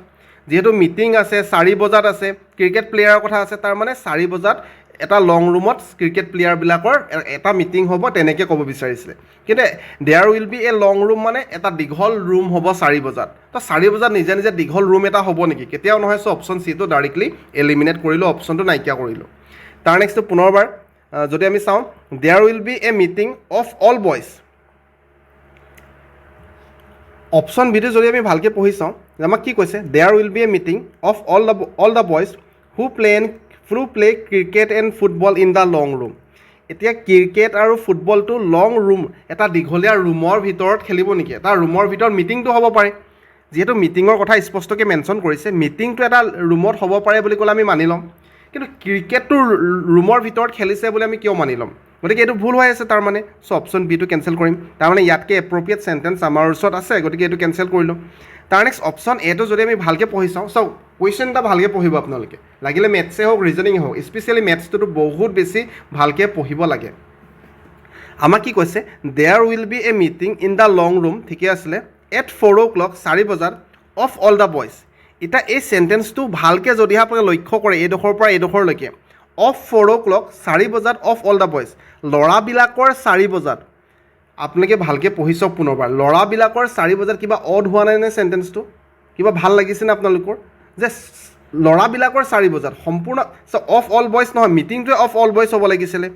যিহেতু মিটিং আছে, 4 বজাত আছে, ক্ৰিকেট প্লেয়াৰৰ কথা আছে, তাৰমানে 4 বজাত এটা লং ৰুমত ক্ৰিকেট প্লেয়াৰবিলাকৰ এটা মিটিং হ'ব, তেনেকৈ ক'ব বিচাৰিছিলে। কিন্তু there will be a long room মানে এটা দীঘল ৰুম হ'ব 4 বজাত। তো 4 বজাত নিজে দীঘল ৰুম এটা হ'ব নেকি? কেতিয়াও নহয়। চ' অপশ্যন চিটো ডাইৰেক্টলি এলিমিনেট কৰিলোঁ, অপশ্যনটো নাইকিয়া কৰিলোঁ। তাৰ নেক্সটটো পুনৰবাৰ যদি আমি চাওঁ, there will be a meeting of all boys. Option B যদি আমি ভালকৈ পঢ়ি চাওঁ, আমাক কি কৈছে? There will be a meeting of all the boys who play cricket and football in the long room. এতিয়া ক্ৰিকেট আৰু ফুটবলটো লং ৰুম, এটা দীঘলীয়া ৰুমৰ ভিতৰত খেলিব নেকি? এটা ৰুমৰ ভিতৰত মিটিংটো হ'ব পাৰে, যিহেতু মিটিঙৰ কথা স্পষ্টকৈ মেনশ্যন কৰিছে, মিটিংটো এটা ৰুমত হ'ব পাৰে বুলি ক'লে আমি মানি ল'ম। কিন্তু ক্ৰিকেটটো ৰুমৰ ভিতৰত খেলিছে বুলি আমি কিয় মানি ল'ম? গতিকে এইটো ভুল হৈ আছে তাৰমানে। চ' অপশ্যন বিটো কেঞ্চেল কৰিম, তাৰমানে ইয়াতকৈ এপ্ৰপ্ৰিয়েট চেণ্টেঞ্চ আমাৰ ওচৰত আছে, গতিকে এইটো কেঞ্চেল কৰিলোঁ। তাৰ নেক্সট অপশ্যন এটো যদি আমি ভালকৈ পঢ়ি চাওঁ, চাওক কুৱেশ্যন এটা ভালকৈ পঢ়িব আপোনালোকে, লাগিলে মেথছে হওক ৰিজনিং হওক, স্পেচিয়েলি মেথছটোতো বহুত বেছি ভালকৈ পঢ়িব লাগে। আমাক কি কৈছে? There will be a meeting in the long room, ঠিকে আছিলে, এট 4 o'clock 4 বজাত অফ অল দ্য বয়জ। এতিয়া এই চেণ্টেঞ্চটো ভালকৈ যদিহে আপোনালোকে লক্ষ্য কৰে, এইডোখৰৰ পৰা এইডোখৰলৈকে, অফ 4 o'clock 4 বজাত অফ অল দ্য বয়জ, ল'ৰাবিলাকৰ 4 বজাত। আপোনালোকে ভালকৈ পঢ়ি চাওক পুনৰবাৰ, ল'ৰাবিলাকৰ 4 বজাত কিবা অড হোৱা নাই নে? চেণ্টেঞ্চটো কিবা ভাল লাগিছেনে আপোনালোকৰ? যে ল'ৰাবিলাকৰ 4 বজাত সম্পূৰ্ণ অফ অল বয়জ নহয়, মিটিংটোৱে অফ অল বয়জ হ'ব লাগিছিলে,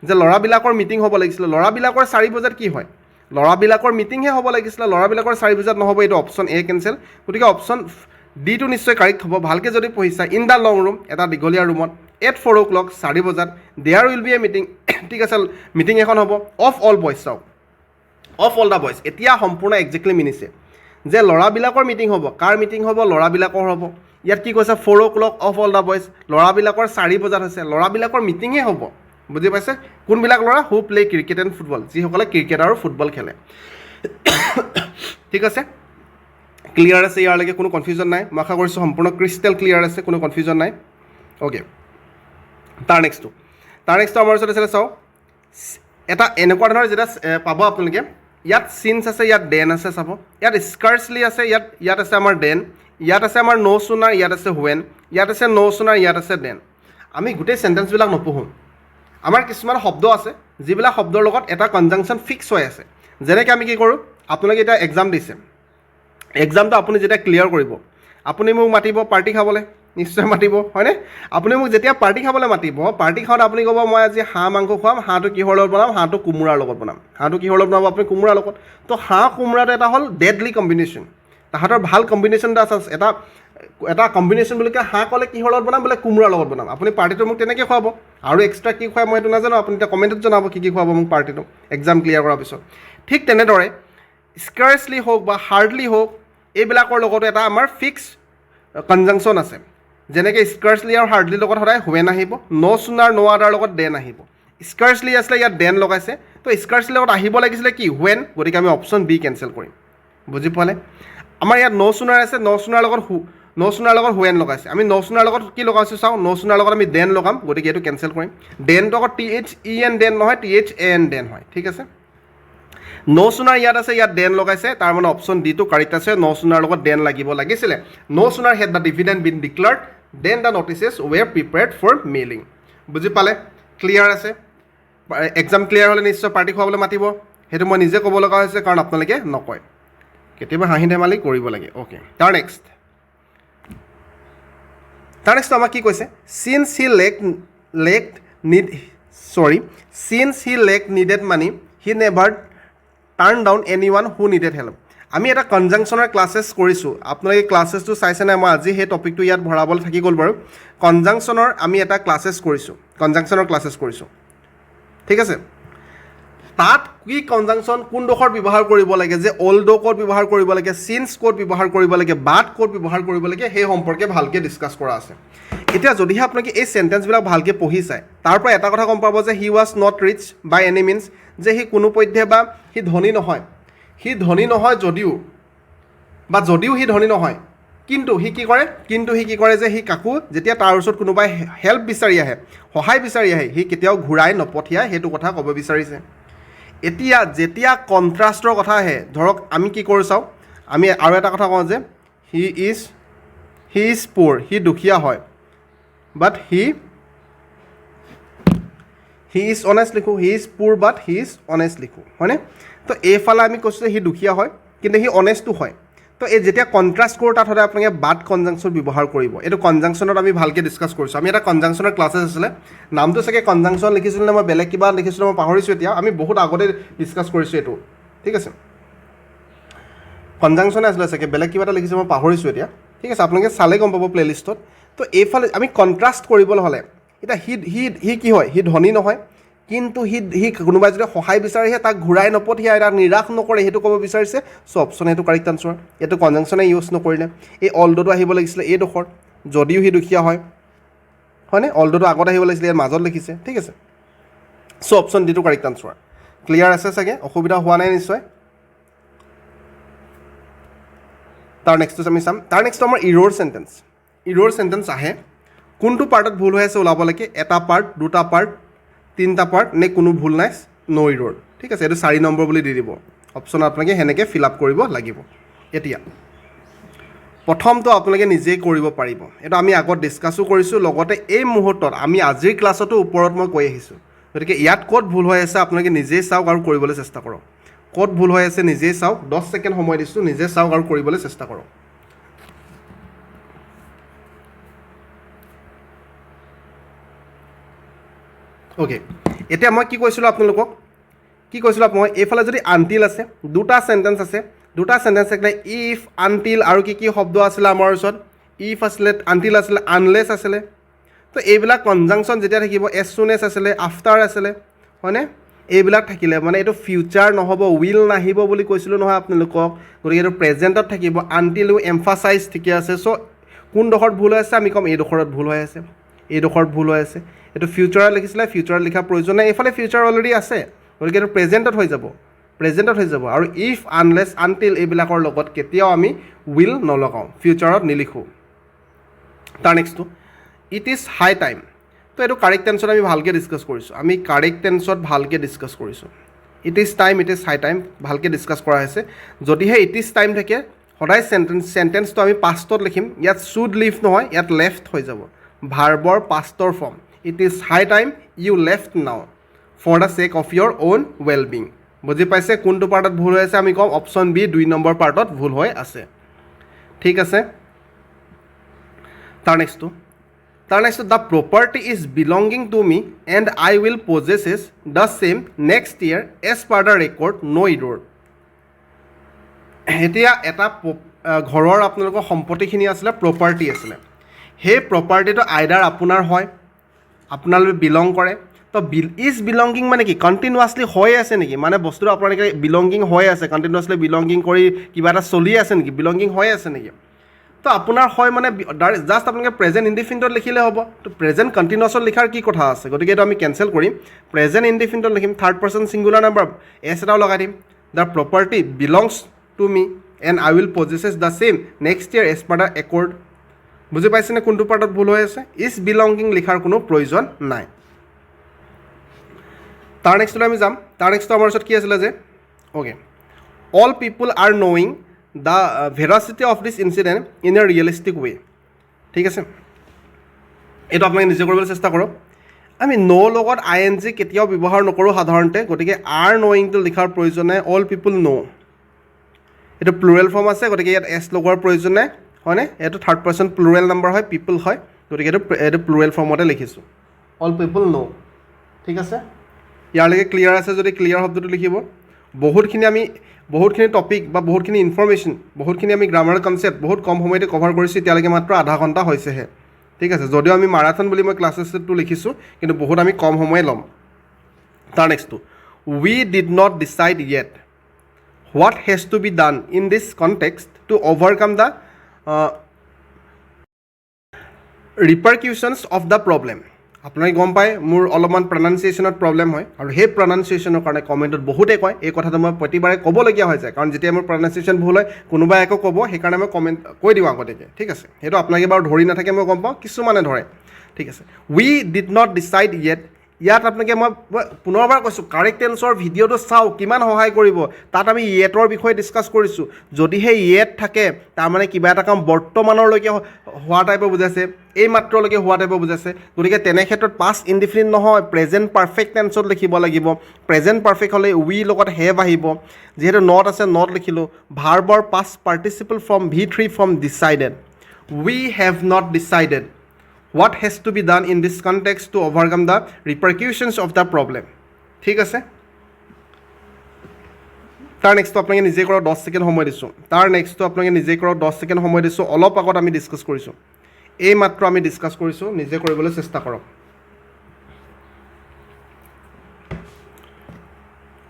যে ল'ৰাবিলাকৰ মিটিং হ'ব লাগিছিলে। ল'ৰাবিলাকৰ 4 বজাত কি হয়? ল'ৰাবিলাকৰ মিটিংহে হ'ব লাগিছিলে, ল'ৰাবিলাকৰ 4 বজাত নহ'ব। এইটো অপশ্যন এ কেঞ্চেল। গতিকে অপশ্যন ডিটো নিশ্চয় কাৰেক্ট হ'ব। ভালকৈ যদি পঢ়িছা, ইন দ্য লং ৰুম, এটা দীঘলীয়া ৰুমত, এট 4 o'clock 4 বজাত, there will be a meeting, ঠিক আছে, মিটিং এখন হ'ব অফ অল বয়জ। চাওক, অফ অল দ্য বয়জ, এতিয়া সম্পূৰ্ণ একজেক্টলি মিনিছে যে ল'ৰাবিলাকৰ মিটিং হ'ব। কাৰ মিটিং হ'ব? ল'ৰাবিলাকৰ হ'ব। ইয়াত কি কৈছে? 4 o'clock of all the boys, ল'ৰাবিলাকৰ 4 বজাত হৈছে, ল'ৰাবিলাকৰ মিটিংহে হ'ব। বুজি পাইছে? কোনবিলাক ল'ৰা? হু প্লে ক্ৰিকেট এণ্ড ফুটবল, যিসকলে ক্ৰিকেট আৰু ফুটবল খেলে, ঠিক আছে। ক্লিয়াৰ আছে ইয়াৰলৈকে কোনো কনফিউজন নাই মই আশা কৰিছোঁ সম্পূৰ্ণ ক্ৰিষ্টেল ক্লিয়াৰ আছে কোনো কনফিউজন নাই অ'কে তাৰ নেক্সটটো আমাৰ ওচৰত আছিলে চাওক এটা এনেকুৱা ধৰণৰ যেটা পাব আপোনালোকে ইয়াত চিনছ আছে ইয়াত ডেন আছে চাব ইয়াত স্কাৰ্চলি আছে ইয়াত আছে আমাৰ ডেন ইয়াত আছে আমাৰ ন' চুনাৰ ইয়াত আছে হুৱেন ইয়াত আছে ন' চুনাৰ ইয়াত আছে ডেন আমি গোটেই চেণ্টেন্সবিলাক নপঢ়োঁ আমাৰ কিছুমান শব্দ আছে যিবিলাক শব্দৰ লগত এটা কনজাংশ্যন ফিক্স হৈ আছে যেনেকৈ আমি কি কৰোঁ আপোনালোকে এতিয়া এক্সাম দিছে এক্সামটো আপুনি যেতিয়া ক্লিয়াৰ কৰিব আপুনি মোক মাতিব পাৰ্টি খাবলৈ নিশ্চয় মাতিব হয়নে আপুনি মোক যেতিয়া পাৰ্টি খাবলৈ মাতিব পাৰ্টি খাওঁতে আপুনি ক'ব মই আজি হাঁহ মাংস খুৱাম হাঁহটো কিহৰ লগত বনাম হাঁহটো কোমোৰাৰ লগত বনাম হাঁহটো কিহৰ লগত বনাব আপুনি কোমোৰাৰ লগত তো হাঁহ কোমোৰাটো এটা হ'ল ডেডলি কম্বিনেশ্যন তাহাঁতৰ ভাল কম্বিনেশ্যন এটা আছে এটা কম্বিনেশ্যন বুলি কয় হাঁহ ক'লে কিহৰ লগত বনাম বোলে কোমোৰাৰ লগত বনাম আপুনি পাৰ্টিটো মোক তেনেকৈ খুৱাব আৰু এক্সট্ৰা কি খুৱাই মই সেইটো নাজানো আপুনি এতিয়া কমেণ্টত জনাব কি খুৱাব মোক পাৰ্টিটো এক্সাম ক্লিয়াৰ কৰাৰ পিছত ঠিক তেনেদৰে স্কাৰ্চলি হওক বা হাৰ্ডলি হওক এইবিলাকৰ লগতো এটা আমাৰ ফিক্স কনজাংশ্যন আছে যেনেকৈ স্কাৰ্চলি আৰু হাৰ্ডলিৰ লগত সদায় হুৱেন আহিব ন' চুনাৰ ন' আদাৰ লগত ডেন আহিব স্কাৰ্চলি আছিলে ইয়াত ডেন লগাইছে তো স্কাৰ্চলি লগত আহিব লাগিছিলে কি হুৱেন গতিকে আমি অপশ্যন বি কেঞ্চেল কৰিম বুজি পোৱালে আমাৰ ইয়াত ন' চুনাৰ আছে ন' চুনাৰ লগত হুৱেন লগাইছে আমি ন' চুনাৰ লগত কি লগাইছোঁ চাওঁ ন' চুনাৰ লগত আমি ডেন লগাম গতিকে এইটো কেঞ্চেল কৰিম ডেনটো আকৌ THEN ডেন নহয় THAN ডেন হয় ঠিক আছে ন' চুনাৰ ইয়াত আছে ইয়াত ডেন লগাইছে তাৰ মানে অপশ্যন ডিটো কাৰেক্ট আছে ন' চুনাৰ লগত ডেন লাগিব লাগিছিলে no' sooner had the dividend been declared than the notices were prepared for mailing বুজি পালে ক্লিয়াৰ আছে এক্সাম ক্লিয়াৰ হ'লে নিশ্চয় পাৰ্টি খুৱাবলৈ মাতিব সেইটো মই নিজে ক'ব লগা হৈছে কাৰণ আপোনালোকে নকয় কেতিয়াবা হাঁহি ধেমালি কৰিব লাগে অ'কে তাৰ নেক্সট আমাক কি কৈছে signs he lake needed money he never turn down any one who needed help আমি এটা কনজাংশ্যনৰ ক্লাছেছ কৰিছোঁ আপোনালোকে ক্লাছেছটো চাইছে নাই মই আজি সেই টপিকটো ইয়াত ভৰাবলৈ থাকি গ'ল বাৰু কনজাংশ্যনৰ আমি এটা ক্লাছেছ কৰিছোঁ ঠিক আছে তাত কি কনজাংশ্যন কোনডোখৰত ব্যৱহাৰ কৰিব লাগে যে অল্ড ক'ত ব্যৱহাৰ কৰিব লাগে চিন্স ক'ত ব্যৱহাৰ কৰিব লাগে বাট ক'ত ব্যৱহাৰ কৰিব লাগে সেই সম্পৰ্কে ভালকৈ ডিছকাছ কৰা আছে এতিয়া যদিহে আপোনালোকে এই চেণ্টেন্সবিলাক ভালকৈ পঢ়ি চায় তাৰ পৰা এটা কথা গম পাব যে he was not rich by any means যে সি কোনোপধ্যে বা সি ধনী নহয় যদিও সি ধনী নহয় কিন্তু সি কি কৰে যে সি কাকো যেতিয়া তাৰ ওচৰত কোনোবাই হেল্প বিচাৰি আহে সহায় বিচাৰি আহে সি কেতিয়াও ঘূৰাই নপঠিয়াই সেইটো কথা ক'ব বিচাৰিছে এতিয়া যেতিয়া কণ্ট্ৰাষ্টৰ কথা আহে ধৰক আমি কি কৰোঁ চাওঁ আমি আৰু এটা কথা কওঁ যে হি ইজ পুৰ সি দুখীয়া হয় বাট হি ইজ অনেষ্ট লিখোঁ হি ইজ পুৰ বাট হি ইজ অনেষ্ট লিখোঁ হয়নে তো এইফালে আমি কৈছোঁ যে সি দুখীয়া হয় কিন্তু সি অনেষ্টো হয় তো এই যেতিয়া কণ্ট্ৰাষ্ট কৰোঁ তাত সদায় আপোনালোকে বাট কনজাংশ্যন ব্যৱহাৰ কৰিব এইটো কনজাংশ্যনত আমি ভালকৈ ডিছকাছ কৰিছোঁ আমি এটা কনজাংশ্যনৰ ক্লাছেছ আছিলে নামটো চাগে কনজাংশ্যন লিখিছিলোঁ নে মই বেলেগ কিবা লিখিছিলোঁ মই পাহৰিছোঁ এতিয়া আমি বহুত আগতে ডিছকাছ কৰিছোঁ এইটো ঠিক আছে কনজাংশ্যনে আছিলে চাগে বেলেগ কিবা এটা লিখিছোঁ মই পাহৰিছোঁ এতিয়া ঠিক আছে আপোনালোকে চালে গম পাব প্লে'লিষ্টত তো এইফালে আমি কণ্ট্ৰাষ্ট কৰিবলৈ হ'লে এতিয়া সি কি হয় সি ধনী নহয় কিন্তু সি কোনোবাই যদি সহায় বিচাৰিহে তাক ঘূৰাই নপঠিয়াই তাক নিৰাশ নকৰে সেইটো ক'ব বিচাৰিছে চ' অপশ্যন সেইটো কাৰেক্ট আনচাৰ এইটো কনজাংশ্যনে ইউজ নকৰিলে এই অলডটো আহিব লাগিছিলে এইডোখৰত যদিও সি দুখীয়া হয়নে অলডটো আগত আহিব লাগিছিলে ইয়াৰ মাজত লিখিছে ঠিক আছে চ' অপশ্যন ডিটো কাৰেক্ট আনচাৰ ক্লিয়াৰ আছে চাগে অসুবিধা হোৱা নাই নিশ্চয় তাৰ নেক্সটটো আমি চাম তাৰ নেক্সটটো আমাৰ ইৰ'ৰ চেণ্টেন্স আহে কোনটো পাৰ্টত ভুল হৈ আছে ওলাব লাগে এটা পাৰ্ট দুটা পাৰ্ট তিনিটা পাৰ্ট নে কোনো ভুল নাই ন' ইৰ'ৰ ঠিক আছে এইটো 4 নম্বৰ বুলি দি দিব অপশ্যন আপোনালোকে সেনেকৈ ফিল আপ কৰিব লাগিব এতিয়া প্ৰথমটো আপোনালোকে নিজেই কৰিব পাৰিব এইটো আমি আগত ডিছকাছো কৰিছোঁ লগতে এই মুহূৰ্তত আমি আজিৰ ক্লাছতো ওপৰত মই কৈ আহিছোঁ গতিকে ইয়াত ক'ত ভুল হৈ আছে আপোনালোকে নিজেই চাওক আৰু কৰিবলৈ চেষ্টা কৰক ক'ত ভুল হৈ আছে নিজেই চাওক 10 ছেকেণ্ড সময় দিছোঁ নিজে চাওক আৰু কৰিবলৈ চেষ্টা কৰক অ'কে এতিয়া মই কি কৈছিলোঁ আপোনালোকক মই এইফালে যদি আনটিল আছে দুটা চেণ্টেন্স থাকিলে ইফ আনটিল আৰু কি শব্দ আছিলে আমাৰ ওচৰত ইফ আছিলে আনটিল আছিলে আনলেছ আছিলে তো এইবিলাক কনজাংশ্যন যেতিয়া থাকিব এজ চুন এজ আছিলে আফটাৰ আছিলে হয়নে এইবিলাক থাকিলে মানে এইটো ফিউচাৰ নহ'ব উইল নাহিব বুলি কৈছিলোঁ নহয় আপোনালোকক গতিকে এইটো প্ৰেজেণ্টত থাকিব আনটিল এমফাচাইজ ঠিকে আছে চ' কোনডোখৰত ভুল হৈ আছে আমি ক'ম এইডোখৰত ভুল হৈ আছে এইটো ফিউচাৰত লিখিছিলে ফিউচাৰত লিখা প্ৰয়োজন নাই এইফালে ফিউচাৰ অলৰেডি আছে গতিকে এইটো প্ৰেজেণ্টত হৈ যাব প্ৰেজেণ্টত হৈ যাব আৰু ইফ আনলেছ আনটিল এইবিলাকৰ লগত কেতিয়াও আমি উইল নলগাওঁ ফিউচাৰত নিলিখোঁ তাৰ নেক্সটটো ইট ইজ হাই টাইম তো এইটো কাৰেক্ট টেন্সত আমি ভালকৈ ডিছকাছ কৰিছোঁ আমি কাৰেক্ট টেন্সত ভালকৈ ডিছকাছ কৰিছোঁ it is time it is high time ভালকৈ ডিছকাছ কৰা হৈছে যদিহে ইট ইজ টাইম থাকে সদায় চেণ্টেন্সটো আমি পাষ্টত লিখিম ইয়াত শুড লিভ নহয় ইয়াত লেফ্ট হৈ যাব ভাৰ্বৰ পাষ্টৰ form it is high time you left now for the sake of your own well being বুজি পাইছে কোনটো পাৰ্টত ভুল হৈ আছে আমি ক'ম অপশ্যন বি 2 নম্বৰ পাৰ্টত ভুল হৈ আছে ঠিক আছে তাৰ নেক্সটটো the property is belonging to me and I will possess the same next year as per the record ন' ইডৰ এতিয়া এটা ঘৰৰ আপোনালোকৰ সম্পত্তিখিনি আছিলে প্ৰপাৰ্টি আছিলে সেই প্ৰপাৰ্টিটো আইডাৰ আপোনাৰ হয় আপোনালোকে বিলং কৰে তো ইজ বিলংগিং মানে কি কণ্টিনিউৱাছলি হৈ আছে নেকি মানে বস্তুটো আপোনালোকে বিলংগিং হৈ আছে কণ্টিনিউৱাছলি বিলংগিং কৰি কিবা এটা চলি আছে নেকি বিলংগিং হৈ আছে নেকি তো আপোনাৰ হয় মানে জাষ্ট আপোনালোকে প্ৰেজেণ্ট ইনডিফিনিটত লিখিলে হ'ব তো প্ৰেজেণ্ট কণ্টিনিউৱাছত লিখাৰ কি কথা আছে গতিকে এইটো আমি কেঞ্চেল কৰিম প্ৰেজেণ্ট ইনডিফিনিটত লিখিম third person singular number S এটাও লগাই দিম the property belongs to me and I will possess the same next year as per the accord বুজি পাইছেনে কোনটো পাৰ্টত ভুল হৈ আছে ইজ বিলংগিং লিখাৰ কোনো প্ৰয়োজন নাই তাৰ নেক্সটলৈ আমি যাম তাৰ নেক্সটটো আমাৰ ওচৰত কি আছিলে যে okay all people are knowing the veracity of this incident in a realistic way ঠিক আছে এইটো আপোনালোকে নিজে কৰিবলৈ চেষ্টা কৰক আমি ন' লগত আই এন জি কেতিয়াও ব্যৱহাৰ নকৰোঁ সাধাৰণতে গতিকে আৰ ন'য়িংটো লিখাৰ প্ৰয়োজন নাই অল পিপুল ন' এইটো প্লুৰেল ফৰ্ম আছে গতিকে ইয়াত এছ লগোৱাৰ প্ৰয়োজন নাই হয়নে এইটো থাৰ্ড পাৰ্চন প্লুৰেল নাম্বাৰ হয় পিপুল হয় গতিকে এইটো প্লুৰেল ফৰ্মতে লিখিছোঁ অল পিপুল ন' ঠিক আছে ইয়ালৈকে ক্লিয়াৰ আছে যদি ক্লিয়াৰ শব্দটো লিখিব বহুতখিনি টপিক বা বহুতখিনি ইনফৰ্মেশ্যন বহুতখিনি আমি গ্ৰামাৰ কনচেপ্ট বহুত কম সময়তে কভাৰ কৰিছোঁ এতিয়ালৈকে মাত্ৰ আধা ঘণ্টা হৈছেহে ঠিক আছে যদিও আমি মাৰাথন বুলি মই ক্লাছেছটো লিখিছোঁ কিন্তু বহুত আমি কম সময়ে ল'ম তাৰ নেক্সটটো we did not decide yet what has to be done in this context to overcome the repercussions of the problem আপোনালোকে গম পায় মোৰ অলপমান প্ৰনাউন্সিয়েশ্যনত প্ৰব্লেম হয় আৰু সেই প্ৰনাউন্সিয়েশ্যনৰ কাৰণে কমেণ্টত বহুতে কয় এই কথাটো মই প্ৰতিবাৰে ক'বলগীয়া হৈ যায় কাৰণ যেতিয়া মোৰ প্ৰনাউন্সিয়েশ্যন ভুল হয় কোনোবাই একো ক'ব সেইকাৰণে মই কমেণ্ট কৈ দিওঁ আগতীয়াকৈ ঠিক আছে সেইটো আপোনালোকে বাৰু ধৰি নাথাকে মই গম পাওঁ কিছুমানে ধৰে ঠিক আছে উই ডিড নট ডিচাইড য়েট ইয়াত আপোনালোকে মই পুনৰবাৰ কৈছোঁ কাৰেক্ট টেন্সৰ ভিডিঅ'টো চাওক কিমান সহায় কৰিব তাত আমি য়েটৰ বিষয়ে ডিছকাছ কৰিছোঁ যদিহে য়েট থাকে তাৰমানে কিবা এটা কাম বৰ্তমানলৈকে হোৱা টাইপৰ বুজাইছে এই মাত্ৰলৈকে হোৱা টাইপৰ বুজাইছে গতিকে তেনে ক্ষেত্ৰত পাষ্ট ইনডিফিনিট নহয় প্ৰেজেণ্ট পাৰফেক্ট টেন্সত লিখিব লাগিব প্ৰেজেণ্ট পাৰফেক্ট হ'লে উই লগত হেভ আহিব যিহেতু নট আছে নট লিখিলোঁ ভাৰ্বৰ past participle form V3 form decided we have not decided what has to be done in this context to overcome the repercussions of the problem ঠিক আছে তাৰ নেক্সটটো আপোনালোকে নিজে কৰক 10 ছেকেণ্ড সময় দিছোঁ তাৰ নেক্সটটো আপোনালোকে নিজে কৰক 10 ছেকেণ্ড সময় দিছোঁ অলপ আগত আমি ডিছকাছ কৰিছোঁ এই মাত্ৰ আমি ডিছকাছ কৰিছোঁ নিজে কৰিবলৈ চেষ্টা কৰক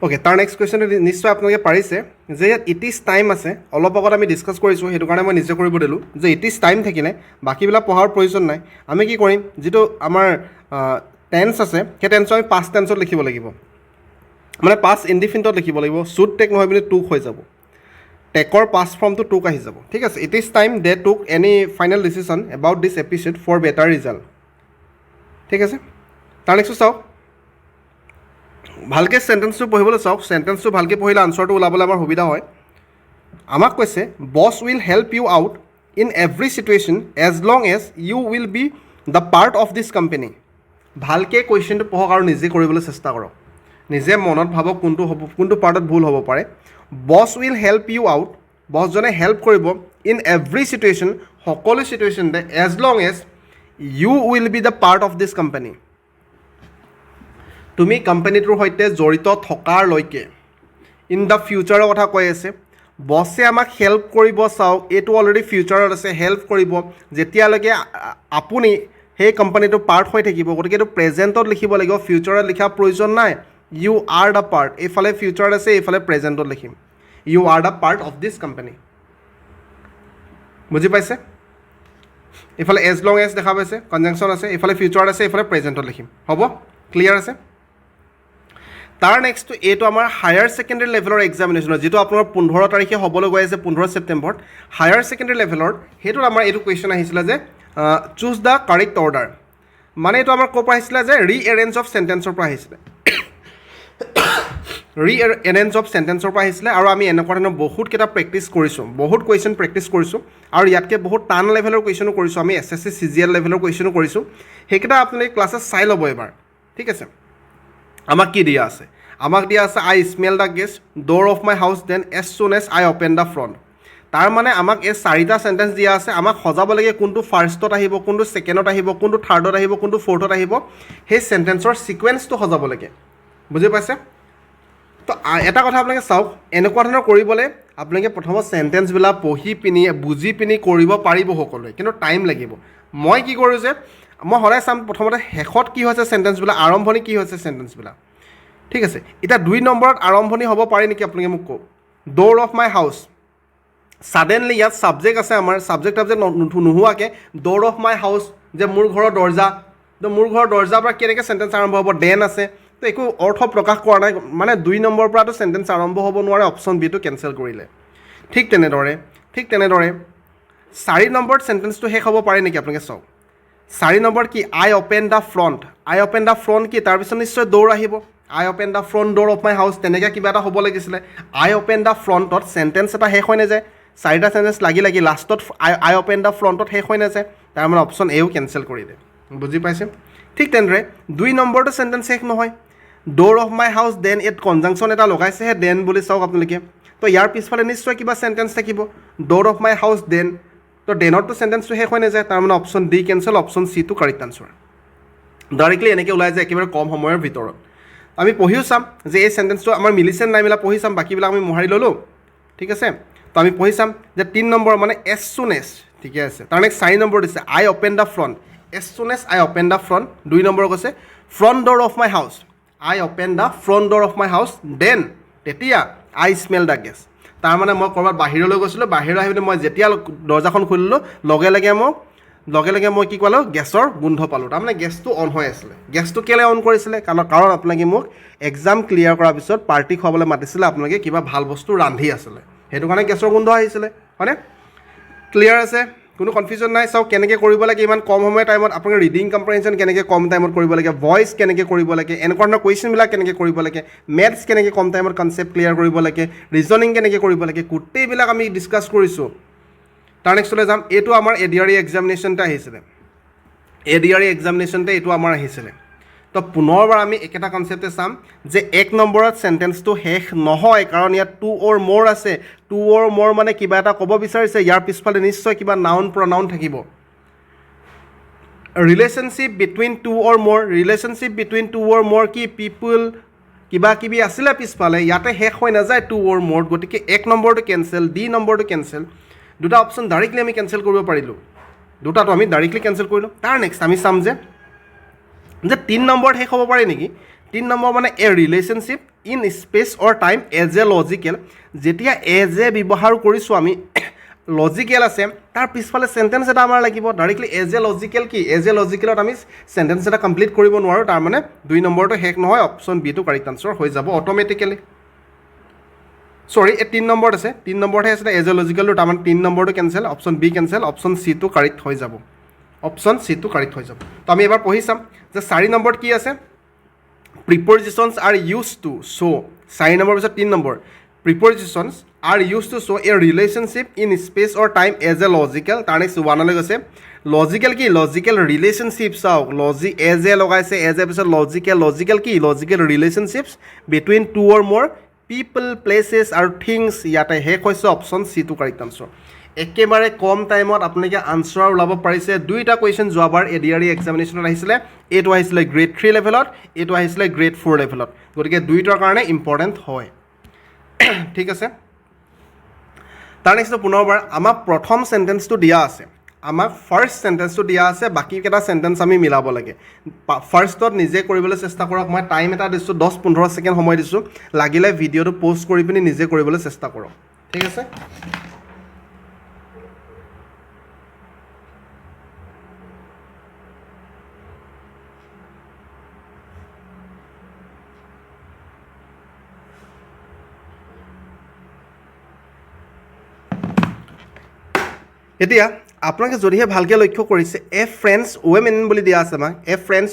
অ'কে তাৰ নেক্সট কুৱেশ্যনটো নিশ্চয় আপোনালোকে পাৰিছে যে ইয়াত ইট ইজ টাইম আছে অলপ আগত আমি ডিছকাছ কৰিছোঁ সেইটো কাৰণে মই নিজে কৰিব দিলোঁ যে ইট ইজ টাইম থাকিলে বাকীবিলাক পঢ়াৰ প্ৰয়োজন নাই আমি কি কৰিম যিটো আমাৰ টেন্স আছে সেই টেন্সটো আমি পাষ্ট টেন্সত লিখিব লাগিব মানে পাষ্ট ইনডিফিনিটত লিখিব লাগিব শুড টেক নহয় বুলি টুক হৈ যাব টেকৰ পাষ্ট ফৰ্মটো টুক আহি যাব ঠিক আছে it is time they took any final decision about this episode for better result ঠিক আছে তাৰ নেক্সটটো চাওক ভালকৈ চেণ্টেন্সটো পঢ়িবলৈ চাওক চেণ্টেন্সটো ভালকৈ পঢ়িলে আনচাৰটো ওলাবলৈ আমাৰ সুবিধা হয় আমাক কৈছে boss will help you out in every situation as long as you will be the part of this company ভালকৈ কুৱেশ্যনটো পঢ়ক আৰু নিজে কৰিবলৈ চেষ্টা কৰক নিজে মনত ভাবক কোনটো পাৰ্টত ভুল হ'ব পাৰে boss will help you out বছজনে হেল্প কৰিব ইন এভৰি চিটুৱেশ্যন সকলো চিটুৱেশ্যনতে as long as you will be the part of this company তুমি কোম্পানীটোৰ সৈতে জড়িত থকাৰলৈকে ইন দ্য ফিউচাৰৰ কথা কৈ আছে বছে আমাক হেল্প কৰিব চাওক এইটো অলৰেডি ফিউচাৰত আছে হেল্প কৰিব যেতিয়ালৈকে আপুনি সেই কোম্পানীটোৰ পাৰ্ট হৈ থাকিব গতিকে এইটো প্ৰেজেণ্টত লিখিব লাগিব ফিউচাৰত লিখা প্ৰয়োজন নাই ইউ আৰ দ্য পাৰ্ট এইফালে ফিউচাৰত আছে এইফালে প্ৰেজেণ্টত লিখিম you are the part of this company বুজি পাইছে এইফালে এজ লং এজ দেখা পাইছে কনজাংশ্যন আছে এইফালে ফিউচাৰত আছে এইফালে প্ৰেজেণ্টত লিখিম হ'ব ক্লিয়াৰ আছে তাৰ নেক্সটটো এইটো আমাৰ হায়াৰ ছেকেণ্ডেৰী লেভেলৰ এক্সামিনেশ্যনৰ যিটো আপোনাৰ 15 তাৰিখে হ'বলৈ গৈ আছে 15 ছেপ্টেম্বৰত হায়াৰ ছেকেণ্ডেৰী লেভেলৰ সেইটোত আমাৰ এইটো কুৱেশ্যন আহিছিলে যে চুজ দ্য কাৰেক্ট অৰ্ডাৰ মানে এইটো আমাৰ ক'ৰ পৰা আহিছিলে যে ৰি এৰেঞ্জ অফ চেণ্টেন্সৰ পৰা আহিছিলে ৰি এৰেঞ্জ অফ চেণ্টেন্সৰ পৰা আহিছিলে আৰু আমি এনেকুৱা ধৰণৰ বহুতকেইটা প্ৰেক্টিছ কৰিছোঁ বহুত কুৱেশ্যন প্ৰেক্টিছ কৰিছোঁ আৰু ইয়াতকৈ বহুত টান লেভেলৰ কুৱেশ্যনো কৰিছোঁ আমি SSC CGL লেভেলৰ কুৱেশ্যনো কৰিছোঁ সেইকেইটা আপোনালোকে ক্লাছত চাই ল'ব এবাৰ ঠিক আছে আমাক কি দিয়া আছে আমাক দিয়া আছে I smell the guest door of my house then as soon as I open the front তাৰ মানে আমাক এই 4টা চেণ্টেন্স দিয়া আছে আমাক সজাব লাগে কোনটো ফাৰ্ষ্টত আহিব কোনটো ছেকেণ্ডত আহিব কোনটো থাৰ্ডত আহিব কোনটো ফ'ৰ্থত আহিব সেই চেণ্টেন্সৰ ছিকুৱেঞ্চটো সজাব লাগে বুজি পাইছে তো এটা কথা আপোনালোকে চাওক এনেকুৱা ধৰণৰ কৰিবলৈ আপোনালোকে প্ৰথমত চেণ্টেন্সবিলাক পঢ়ি পিনি বুজি পিনি কৰিব পাৰিব সকলোৱে কিন্তু টাইম লাগিব মই কি কৰোঁ যে মই সদায় চাম প্ৰথমতে শেষত কি হৈছে চেণ্টেন্সবিলাক আৰম্ভণি কি হৈছে চেণ্টেন্সবিলাক ঠিক আছে এতিয়া 2 নম্বৰত আৰম্ভণি হ'ব পাৰে নেকি আপোনালোকে মোক কওক door of my house suddenly ইয়াত ছাবজেক্ট আছে আমাৰ ছাবজেক্ট নোহোৱাকৈ ড'ৰ অফ মাই হাউচ যে মোৰ ঘৰৰ দৰ্জা তো মোৰ ঘৰৰ দৰ্জাৰ পৰা কেনেকৈ চেণ্টেন্স আৰম্ভ হ'ব দেন আছে তো একো অৰ্থ প্ৰকাশ কৰা নাই মানে 2 নম্বৰৰ পৰাতো চেণ্টেন্স আৰম্ভ হ'ব নোৱাৰে অপশ্যন বিটো কেঞ্চেল কৰিলে ঠিক তেনেদৰে 4 নম্বৰত চেণ্টেন্সটো শেষ হ'ব পাৰে নেকি আপোনালোকে চাওক 4 নম্বৰত কি আই অ'পেন দ্য ফ্ৰণ্ট কি তাৰপিছত নিশ্চয় ড'ৰ আহিব I open the front door of my house তেনেকৈ কিবা এটা হ'ব লাগিছিলে আই অ'পেন দ্য ফ্ৰণ্টত চেণ্টেন্স এটা শেষ হৈ নাযায় 4টা চেণ্টেন্স লাগি লাষ্টত আই অ'পেন দ্য ফ্ৰণ্টত শেষ হৈ নাযায় তাৰ মানে অপশ্যন এও কেঞ্চেল কৰি দিয়ে বুজি পাইছে ঠিক তেনেদৰে 2 নম্বৰটো চেণ্টেন্স শেষ নহয় door of my house then ইয়াত কনজাংশ্যন এটা লগাইছেহে দেন বুলি চাওক আপোনালোকে তো ইয়াৰ পিছফালে নিশ্চয় কিবা চেণ্টেন্স থাকিব door of my house then তো দেনততো চেণ্টেন্সটো শেষ হৈ নাযায় তাৰ মানে অপশ্যন ডি কেঞ্চেল অপশ্যন চিটো কাৰেক্ট আনচাৰ ডাইৰেক্টলি এনেকৈ ওলাই যায় একেবাৰে কম সময়ৰ ভিতৰত আমি পঢ়িও চাম যে এই চেণ্টেন্সটো আমাৰ মিলিছে নাই মিলা পঢ়ি চাম বাকীবিলাক আমি মোহাৰি ল'লোঁ ঠিক আছে তো আমি পঢ়ি চাম যে 3 নম্বৰ মানে এজ চুন এজ ঠিকে আছে তাৰ নেক্সট 4 নম্বৰ দিছে I open the front as soon as I open the front 2 নম্বৰ কৈছে front door of my house I open the front door of my house then তেতিয়া আই স্মেল দ্য গেছ তাৰ মানে মই ক'ৰবাত বাহিৰলৈ গৈছিলোঁ বাহিৰলৈ আহি পিনে মই যেতিয়া দৰ্জাখন খুলিলোঁ লগে লগে মই কি ক'লোঁ গেছৰ গোন্ধ পালোঁ তাৰমানে গেছটো অন হৈ আছিলে গেছটো কেলৈ অন কৰিছিলে কাৰণ আপোনালোকে মোক এক্সাম ক্লিয়াৰ কৰাৰ পিছত পাৰ্টি খুৱাবলৈ মাতিছিলে আপোনালোকে কিবা ভাল বস্তু ৰান্ধি আছিলে সেইটো কাৰণে গেছৰ গোন্ধ আহিছিলে হয়নে ক্লিয়াৰ আছে কোনো কনফিউজন নাই চাওক কেনেকৈ কৰিব লাগে ইমান কম সময়ৰ টাইমত আপোনালোকে ৰিডিং কম্প্ৰিহেনশ্যন কেনেকৈ কম টাইমত কৰিব লাগে ভইচ কেনেকৈ কৰিব লাগে এনেকুৱা ধৰণৰ কুৱেশ্যনবিলাক কেনেকৈ কৰিব লাগে মেথছ কেনেকৈ কম টাইমত কনচেপ্ট ক্লিয়াৰ কৰিব লাগে ৰিজনিং কেনেকৈ কৰিব লাগে গোটেইবিলাক আমি ডিছকাছ কৰিছোঁ তাৰ নেক্সটলৈ যাম এইটো আমাৰ ADRE এক্সামিনেশ্যনতে আহিছিলে ADRE এক্সামিনেশ্যনতে এইটো আমাৰ আহিছিলে তো পুনৰবাৰ আমি একেটা কনচেপ্টে চাম যে 1 নম্বৰত চেণ্টেন্সটো শেষ নহয় কাৰণ ইয়াত 2 অৰ মোৰ আছে 2 অৰ মোৰ মানে কিবা এটা ক'ব বিচাৰিছে ইয়াৰ পিছফালে নিশ্চয় কিবা নাউন প্ৰনাউন থাকিব ৰিলেশ্যনশ্বিপ বিটুইন 2 অৰ মোৰ কি পিপুল কিবা কিবি আছিলে পিছফালে ইয়াতে শেষ হৈ নাযায় 2 অৰ মোৰ গতিকে 1 নম্বৰটো কেঞ্চেল ডি নম্বৰটো কেঞ্চেল দুটা অপশ্যন ডাইৰেক্টলি আমি কেঞ্চেল কৰিব পাৰিলোঁ দুটাটো আমি ডাইৰেক্টলি কেঞ্চেল কৰিলোঁ তাৰ নেক্সট আমি চাম যে 3 নম্বৰত শেষ হ'ব পাৰে নেকি 3 নম্বৰ মানে a relationship in space or time as a logical যেতিয়া এজ এ ব্যৱহাৰ কৰিছোঁ আমি লজিকেল আছে তাৰ পিছফালে চেণ্টেন্স এটা আমাৰ লাগিব ডাইৰেক্টলি এজ এ লজিকেল কি এজ এ লজিকেলত আমি চেণ্টেন্স এটা কমপ্লিট কৰিব নোৱাৰোঁ তাৰ মানে 2 নম্বৰটো শেষ নহয় অপশ্যন বিটো কাৰেক্ট আনচাৰ হৈ যাব অট'মেটিকেলি এই 3 নম্বৰত আছে 3 নম্বৰতহে আছিলে এজ এ লজিকেলটো তাৰমানে 3 নম্বৰটো cancel option B cancel option চিটো কাৰেক্ট হৈ যাব তো আমি এবাৰ পঢ়ি চাম যে 4 নম্বৰত কি আছে prepositions are used to show' 4 নম্বৰ পিছত 3 নম্বৰ prepositions are used to show' a relationship in space or time as a logical তাৰ নেক্সট 1লৈ গৈছে লজিকেল কি লজিকেল ৰিলেশ্যনশ্বিপ চাওক এজ এ লগাইছে এজ এ পিছত লজিকেল কি লজিকেল ৰিলেশ্যনশ্বিপছ বিটুইন 2 অৰ মোৰ পিপল প্লেচেছ আৰু থিংছ ইয়াতে শেষ হৈছে অপশ্যন চিটো কাৰেক্ট আনচাৰ একেবাৰে কম টাইমত আপোনালোকে আনচাৰ ওলাব পাৰিছে দুইটা কুৱেশ্যন যোৱাবাৰ ADRE এক্সামিনেশ্যনত আহিছিলে এইটো আহিছিলে গ্ৰেড 3 লেভেলত এইটো আহিছিলে গ্ৰেড 4 লেভেলত গতিকে দুইটাৰ কাৰণে ইম্পৰ্টেণ্ট হয় ঠিক আছে তাৰ নেক্সটটো পুনৰবাৰ আমাক প্ৰথম চেণ্টেন্সটো দিয়া আছে আমাক ফাৰ্ষ্ট চেণ্টেন্সটো দিয়া আছে বাকীকেইটা চেণ্টেন্স আমি মিলাব লাগে ফাৰ্ষ্টত নিজে কৰিবলৈ চেষ্টা কৰক মই টাইম এটা দিছোঁ 10-15 ছেকেণ্ড সময় দিছোঁ লাগিলে ভিডিঅ'টো প'ষ্ট কৰি পিনি নিজে কৰিবলৈ চেষ্টা কৰক ঠিক আছে এতিয়া আপোনালোকে যদিহে ভালকৈ লক্ষ্য কৰিছে এ ফ্ৰেণ্ডছ ওমেন বুলি দিয়া আছে আমাক এ ফ্ৰেণ্ডছ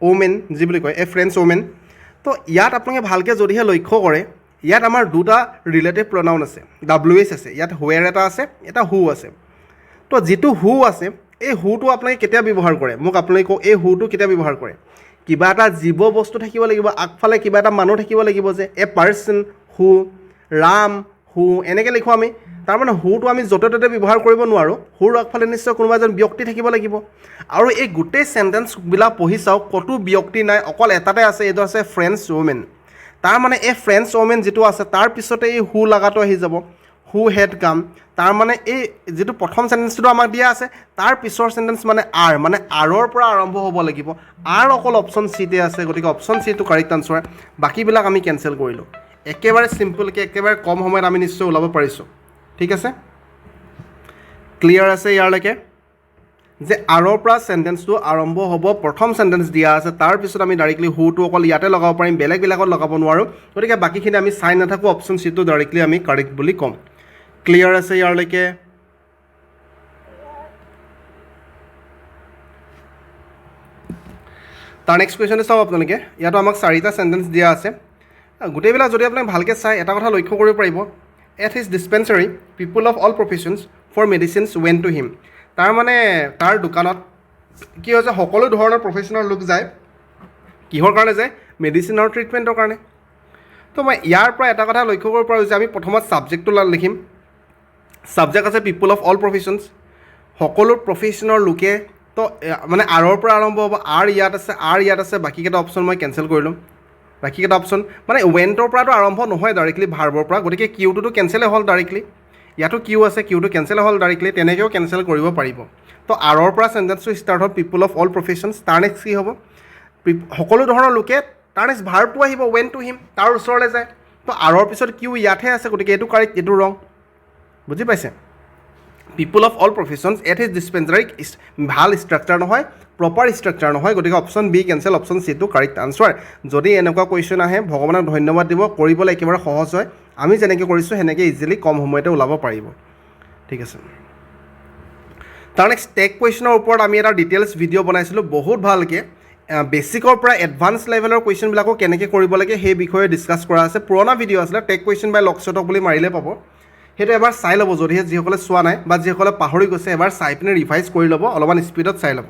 ওমেন যি বুলি কয় এ ফ্ৰেণ্ডছ ওমেন তো ইয়াত আপোনালোকে ভালকৈ যদিহে লক্ষ্য কৰে ইয়াত আমাৰ দুটা ৰিলেটিভ প্ৰনাউন আছে WH আছে ইয়াত হুৱেৰ এটা আছে এটা হু আছে তো যিটো হু আছে এই হুটো আপোনালোকে কেতিয়া ব্যৱহাৰ কৰে মোক আপোনালোকে কওক এই হুটো কেতিয়া ব্যৱহাৰ কৰে কিবা এটা জীৱ বস্তু থাকিব লাগিব আগফালে কিবা এটা মানুহ থাকিব লাগিব যে এ পাৰ্চন হু ৰাম হু এনেকৈ লিখোঁ আমি তাৰমানে হুটো আমি য'তে ত'তে ব্যৱহাৰ কৰিব নোৱাৰোঁ হুৰ আগফালে নিশ্চয় কোনোবা এজন ব্যক্তি থাকিব লাগিব আৰু এই গোটেই চেণ্টেন্সবিলাক পঢ়ি চাওক ক'তো ব্যক্তি নাই অকল এটাতে আছে এইটো আছে ফ্ৰেণ্ডছ ওমেন তাৰমানে এই ফ্ৰেণ্ডছ ওমেন যিটো আছে তাৰ পিছতে এই হু লগাটো আহি যাব হু হেড কাম তাৰমানে এই যিটো প্ৰথম চেণ্টেন্সটো আমাক দিয়া আছে তাৰ পিছৰ চেণ্টেন্স মানে আৰৰ পৰা আৰম্ভ হ'ব লাগিব আৰ অকল অপশ্যন চিতে আছে গতিকে অপশ্যন চিটো কাৰেক্ট আনচাৰ বাকীবিলাক আমি কেঞ্চেল কৰিলোঁ একেবাৰে চিম্পলকৈ একেবাৰে কম সময়ত আমি নিশ্চয় ওলাব পাৰিছোঁ ঠিক আছে ক্লিয়াৰ আছে ইয়াৰলৈকে যে আৰৰ পৰা চেণ্টেন্সটো আৰম্ভ হ'ব প্ৰথম চেণ্টেন্স দিয়া আছে তাৰপিছত আমি ডাইৰেক্টলি হুটো অকল ইয়াতে লগাব পাৰিম বেলেগবিলাকত লগাব নোৱাৰোঁ গতিকে বাকীখিনি আমি চাই নাথাকোঁ অপশ্যন চিটো ডাইৰেক্টলি আমি কাৰেক্ট বুলি ক'ম ক্লিয়াৰ আছে ইয়াৰলৈকে তাৰ নেক্সট কুৱেশ্যনটো চাওক আপোনালোকে ইয়াতো আমাক 4টা চেণ্টেন্স দিয়া আছে গোটেইবিলাক যদি আপোনাক ভালকৈ চাই এটা কথা লক্ষ্য কৰিব পাৰিব at his dispensary people of all professions for medicines ৱেন টু হিম তাৰমানে তাৰ দোকানত কি হৈছে সকলো ধৰণৰ প্ৰফেশ্যনেল লোক যায় কিহৰ কাৰণে যায় মেডিচিনৰ ট্ৰিটমেণ্টৰ কাৰণে তো মই ইয়াৰ পৰা এটা কথা লক্ষ্য কৰিব পাৰোঁ যে আমি প্ৰথমত ছাবজেক্টটো লিখিম ছাবজেক্ট আছে পিপুল অফ অল প্ৰফেশ্যনছ সকলো প্ৰফেশ্যনৰ লোকে তো মানে আৰৰ পৰা আৰম্ভ হ'ব আৰ ইয়াত আছে বাকীকেইটা অপশ্যন মই কেঞ্চেল কৰিলোঁ বাকীকেইটা অপশ্যন মানে ৱেণ্টৰ পৰাতো আৰম্ভ নহয় ডাইৰেক্টলি ভাৰ্বৰ পৰা গতিকে কিউটোতো কেঞ্চেলে হ'ল ডাইৰেক্টলি ইয়াতো কিউ আছে কিউটো কেঞ্চেল হ'ল ডাইৰেক্টলি তেনেকৈও কেঞ্চেল কৰিব পাৰিব তো আৰৰ পৰা চেণ্টেন্সটো ষ্টাৰ্ট হ'ল পিপুল অফ অল প্ৰফেশ্যনছ তাৰ নেক্সট কি হ'ব সকলো ধৰণৰ লোকে তাৰ নেক্সট ভাৰ্বটো আহিব ৱেন টু হিম তাৰ ওচৰলৈ যায় তো আৰৰ পিছত কিউ ইয়াতহে আছে গতিকে এইটো কাৰেক্ট এইটো ৰং বুজি পাইছে people of all professions at his dispensary ভাল ষ্ট্ৰাকচাৰ নহয় প্ৰপাৰ ষ্ট্ৰাকচাৰ নহয় গতিকে অপশ্যন বি কেঞ্চেল অপশ্যন চিটো কাৰেক্ট আনচাৰ যদি এনেকুৱা কুৱেশ্যন আহে ভগৱানক ধন্যবাদ দিব কৰিবলৈ একেবাৰে সহজ হয় আমি যেনেকৈ কৰিছোঁ সেনেকৈ ইজিলি কম সময়তে ওলাব পাৰিব ঠিক আছে তাৰ নেক্সট টেক কুৱেশ্যনৰ ওপৰত আমি এটা ডিটেইলছ ভিডিঅ' বনাইছিলোঁ বহুত ভালকৈ বেছিকৰ পৰা এডভান্স লেভেলৰ কুৱেশ্যনবিলাকো কেনেকৈ কৰিব লাগে সেই বিষয়ে ডিছকাছ কৰা আছে পুৰণা ভিডিঅ' আছিলে টেক কুৱেশ্যন বাই লক্ষ্যটক বুলি মাৰিলে পাব সেইটো এবাৰ চাই ল'ব যদিহে যিসকলে চোৱা নাই বা যিসকলে পাহৰি গৈছে এবাৰ চাই পিনে ৰিভাইজ কৰি ল'ব অলপমান স্পীডত চাই ল'ব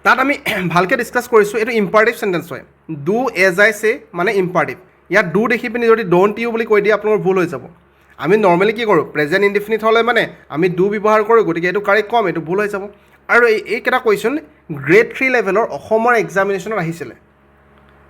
তাত আমি ভালকৈ ডিছকাছ কৰিছোঁ এইটো ইম্পাৰটিভ চেণ্টেন্স হয় ডু এজ আই চে মানে ইম্পাৰটিভ ইয়াত ডু দেখি পিনি যদি ডোণ্ট ইউ বুলি কৈ দিয়ে আপোনালোকৰ ভুল হৈ যাব আমি নৰ্মেলি কি কৰোঁ প্ৰেজেণ্ট ইনডিফিনিট হ'লে মানে আমি ডু ব্যৱহাৰ কৰোঁ গতিকে এইটো কাৰেক্ট ক'ম এইটো ভুল হৈ যাব আৰু এইকেইটা কুৱেশ্যন গ্ৰেড 3 লেভেলৰ অসমৰ এক্সামিনেশ্যনত আহিছিলে